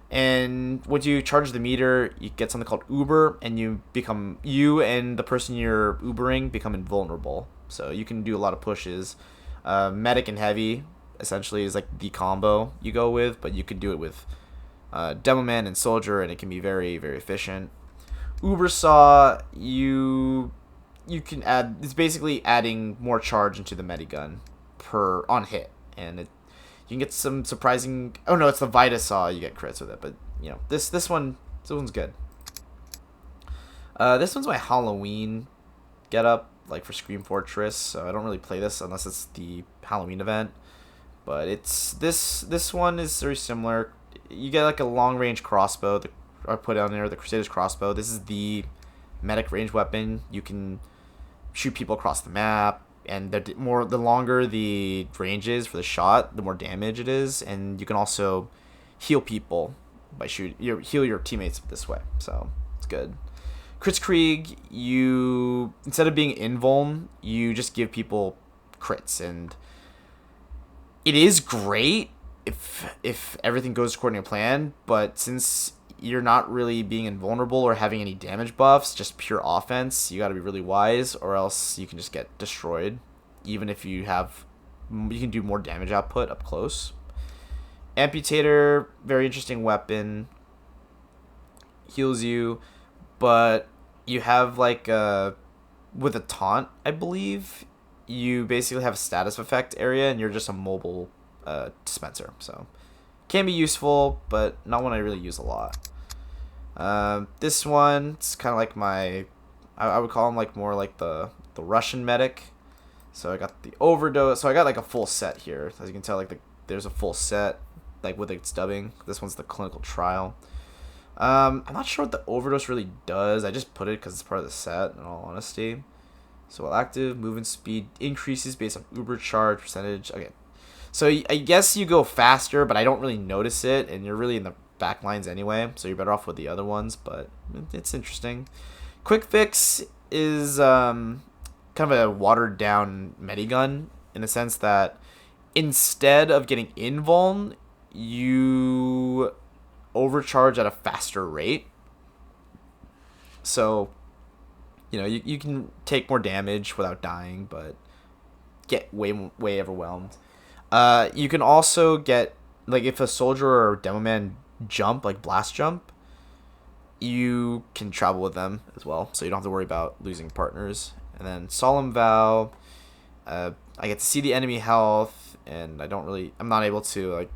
and once you charge the meter, you get something called Uber, and you and the person you're Ubering become invulnerable. So you can do a lot of pushes. Medic and heavy essentially is like the combo you go with, but you can do it with Demo Man and Soldier, and it can be very, very efficient. Uber Saw, you can add. It's basically adding more charge into the medigun on hit, and you can get some surprising. Oh no, it's the Vita Saw. You get crits with it, but this one's good. This one's my Halloween getup, like for Scream Fortress. So I don't really play this unless it's the Halloween event. But this one is very similar. You get like a long range crossbow. I put down there the Crusader's crossbow. This is the medic range weapon. You can shoot people across the map, and the longer the range is for the shot, the more damage it is, and you can also heal people by heal your teammates this way. So it's good. Kritzkrieg, you instead of being invuln, you just give people crits, and it is great if everything goes according to plan, but since you're not really being invulnerable or having any damage buffs, just pure offense, you got to be really wise, or else you can just get destroyed, even if you can do more damage output up close. Amputator, very interesting weapon, heals you, but you have with a taunt, I believe, you basically have a status effect area, and you're just a mobile dispenser, so can be useful, but not one I really use a lot. This one, it's kind of like I would call him like more like the Russian medic. So I got the overdose. So I got like a full set here. As you can tell, there's a full set like with its dubbing. This one's the clinical trial. I'm not sure what the overdose really does. I just put it because it's part of the set, in all honesty. So while active, movement speed increases based on Uber charge percentage. Okay. So I guess you go faster, but I don't really notice it, and you're really in the back lines anyway, so you're better off with the other ones, but it's interesting. Quick Fix is kind of a watered down medigun in the sense that instead of getting invuln, you overcharge at a faster rate. So, you can take more damage without dying, but get way overwhelmed. You can also get, like, if a soldier or demo man jump, like blast jump, you can travel with them as well, so you don't have to worry about losing partners. And then Solemn Vow, I get to see the enemy health, and I'm not able to, like,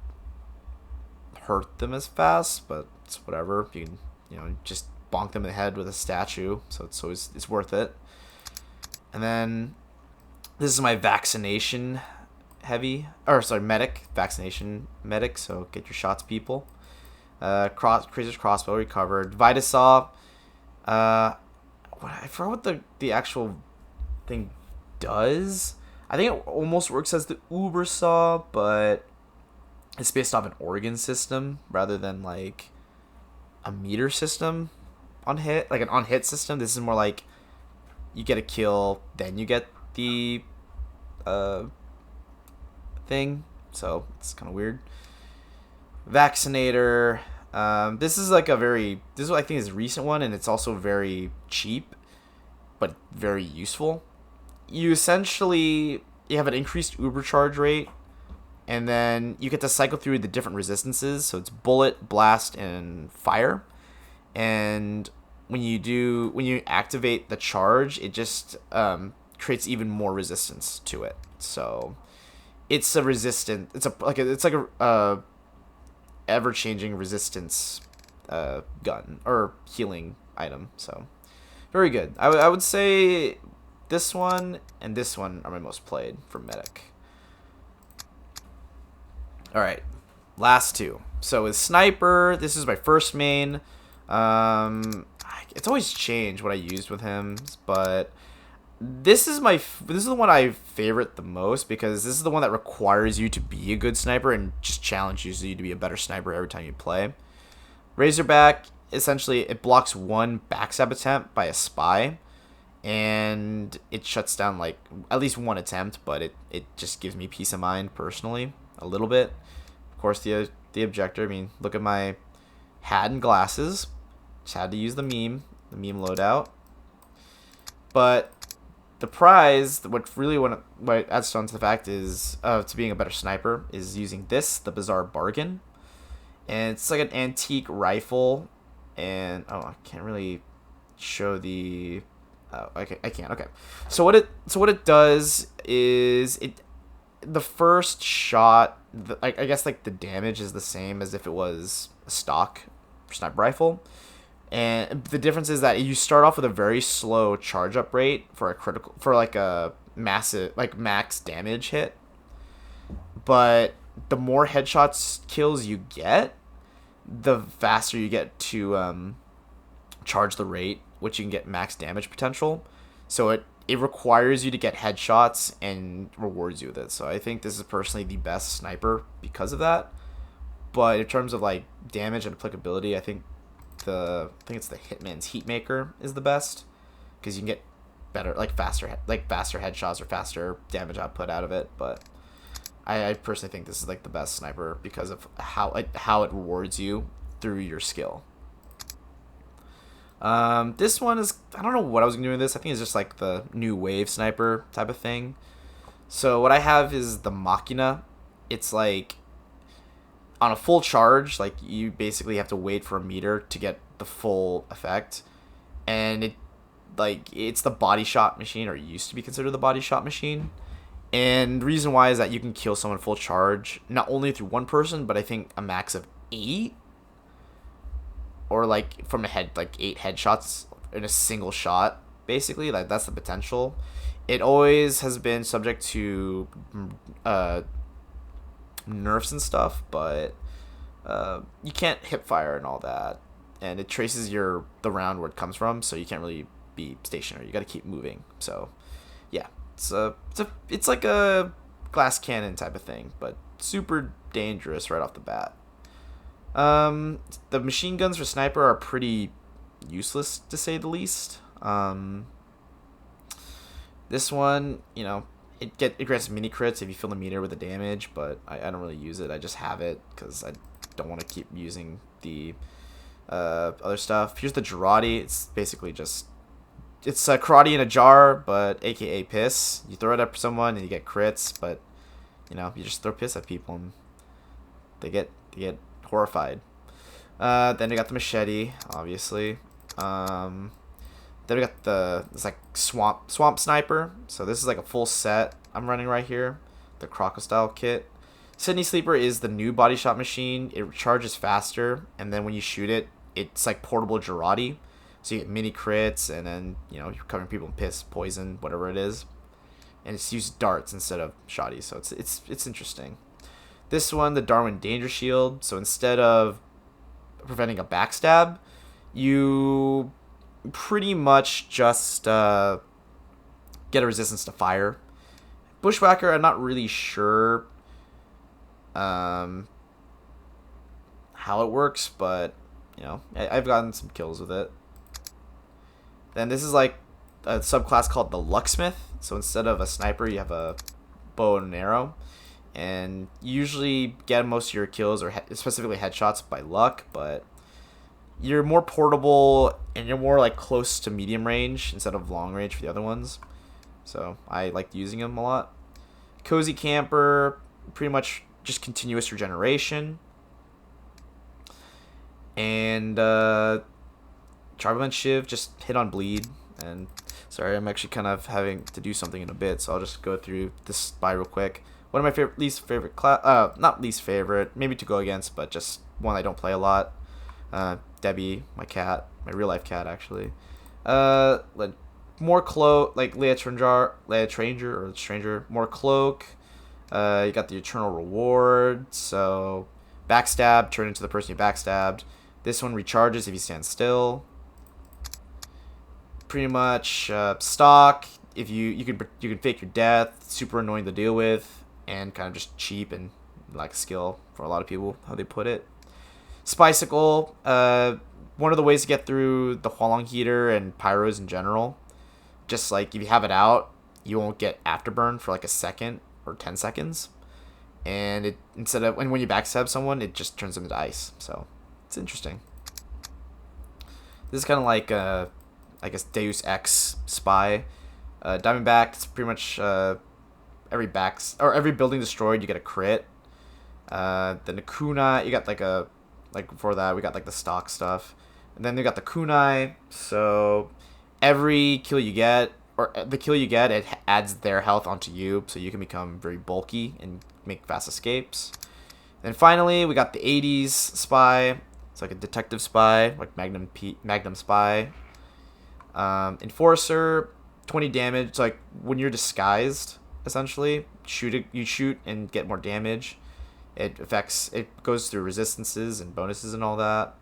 hurt them as fast, but it's whatever. You can, just bonk them in the head with a statue, so it's worth it. And then this is my vaccination vaccination medic, so get your shots, people. Crazer's crossbow recovered. Vitasaw, I forgot what the actual thing does. I think it almost works as the Uber Saw, but it's based off an organ system rather than like a meter system on hit, like an on hit system. This is more like you get a kill, then you get the thing, so it's kind of weird. Vaccinator, this is what I think is a recent one, and it's also very cheap but very useful. You have an increased Uber charge rate, and then you get to cycle through the different resistances, so it's bullet, blast, and fire. And when you activate the charge, it just creates even more resistance to it. So it's like a ever-changing resistance gun or healing item. So very good. I would say this one and this one are my most played for medic. Alright, last two. So with sniper, this is my first main. It's always changed what I used with him, but this is the one I favorite the most because this is the one that requires you to be a good sniper and just challenges you to be a better sniper every time you play. Razorback, essentially, it blocks one backstab attempt by a spy, and it shuts down like at least one attempt, but it just gives me peace of mind personally a little bit. Of course, the objector. I mean, look at my hat and glasses. Just had to use the meme loadout. But the prize, what adds on to the fact is to being a better sniper is using this, the Bizarre Bargain, and it's like an antique rifle. And I can't really show the. Oh, okay, I can. Okay, so what it does is the first shot. I guess like the damage is the same as if it was a stock sniper rifle. And the difference is that you start off with a very slow charge up rate for a massive, like max damage hit. But the more headshots kills you get, the faster you get to charge the rate, which you can get max damage potential. So it requires you to get headshots and rewards you with it. So I think this is personally the best sniper because of that. But in terms of like damage and applicability, I think it's the Hitman's Heatmaker is the best because you can get better, faster headshots or faster damage output out of it. But I personally think this is like the best sniper because of how it rewards you through your skill. This one is, I don't know what I was gonna do with this. I think it's just like the new wave sniper type of thing. So what I have is the Machina. It's like on a full charge, like you basically have to wait for a meter to get the full effect, and it's the body shot machine, or it used to be considered the body shot machine. And the reason why is that you can kill someone full charge not only through one person, but I think a max of 8, or like from a head, like 8 headshots in a single shot. Basically, like that's the potential. It always has been subject to nerfs and stuff, but you can't hip fire and all that, and it traces the round where it comes from, so you can't really be stationary. You got to keep moving. So yeah, it's like a glass cannon type of thing, but super dangerous right off the bat. The machine guns for sniper are pretty useless to say the least. This one, it grants mini crits if you fill the meter with the damage, but I don't really use it. I just have it because I don't want to keep using the other stuff. Here's the Girardi. It's basically it's a karate in a jar, but aka piss. You throw it at someone and you get crits, but you just throw piss at people and they get horrified. Then we got the machete, obviously. Then we got this like swamp sniper. So this is like a full set I'm running right here, the crocodile kit. Sydney Sleeper is the new body shot machine. It charges faster, and then when you shoot it, it's like portable Girardi. So you get mini crits, and then you're covering people in piss, poison, whatever it is. And it's used darts instead of shotties, so it's interesting. This one, the Darwin Danger Shield. So instead of preventing a backstab, you pretty much just get a resistance to fire. Bushwhacker, I'm not really sure how it works, but I've gotten some kills with it. Then this is like a subclass called the Lucksmith. So instead of a sniper, you have a bow and an arrow, and you usually get most of your kills or specifically headshots by luck, but you're more portable and you're more like close to medium range instead of long range for the other ones. So I like using them a lot. Cozy Camper, pretty much just continuous regeneration. And Charboman Shiv, just hit on bleed. And sorry, I'm actually kind of having to do something in a bit, so I'll just go through this by real quick. One of my least favorite class, not least favorite, maybe to go against, but just one I don't play a lot. Debbie, my cat, my real life cat actually. more cloak, like Leia Tranger or Stranger, more cloak. You got the eternal reward, so backstab, turn into the person you backstabbed. This one recharges if you stand still. Pretty much stock. If you can fake your death, super annoying to deal with, and kind of just cheap and lack skill for a lot of people, how they put it. Spicicle, one of the ways to get through the Hualong heater and pyros in general. Just like if you have it out, you won't get afterburn for like a second or 10 seconds, and it instead of when you backstab someone, it just turns them into ice. So it's interesting. This is kind of like I guess Deus Ex Spy. Diamondback, it's pretty much every building destroyed, you get a crit. Then the kunai, you got like before that we got like the stock stuff, and then they got the kunai. So every kill you get, or the kill you get, it adds their health onto you, so you can become very bulky and make fast escapes. Then finally we got the 80s spy. It's like a detective spy, like Magnum spy. Enforcer, 20 damage. It's like when you're disguised, essentially, you shoot and get more damage. It goes through resistances and bonuses and all that.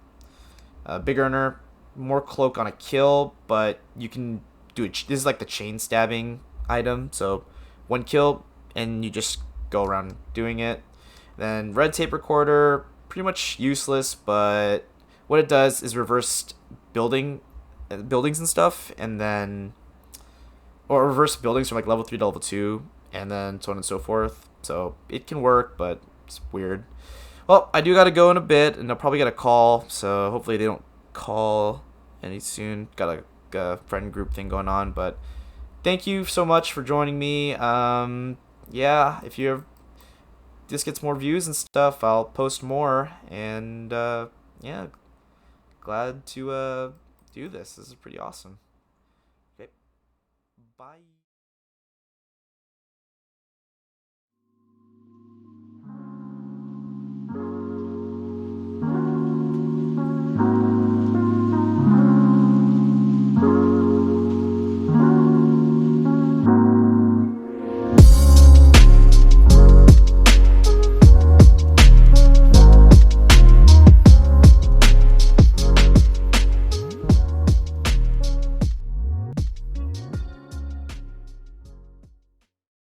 Big earner, more cloak on a kill, but you can do it. This is like the chain stabbing item, so one kill and you just go around doing it. Then red tape recorder, pretty much useless, but what it does is reverse buildings and stuff, and then or reverse buildings from like level 3 to level 2, and then so on and so forth. So it can work, but it's weird. Well, I do gotta go in a bit, and I'll probably get a call, so hopefully they don't call any soon. Got a friend group thing going on, but thank you so much for joining me. Yeah, if this gets more views and stuff, I'll post more, and yeah, glad to do this. This is pretty awesome. Okay, bye.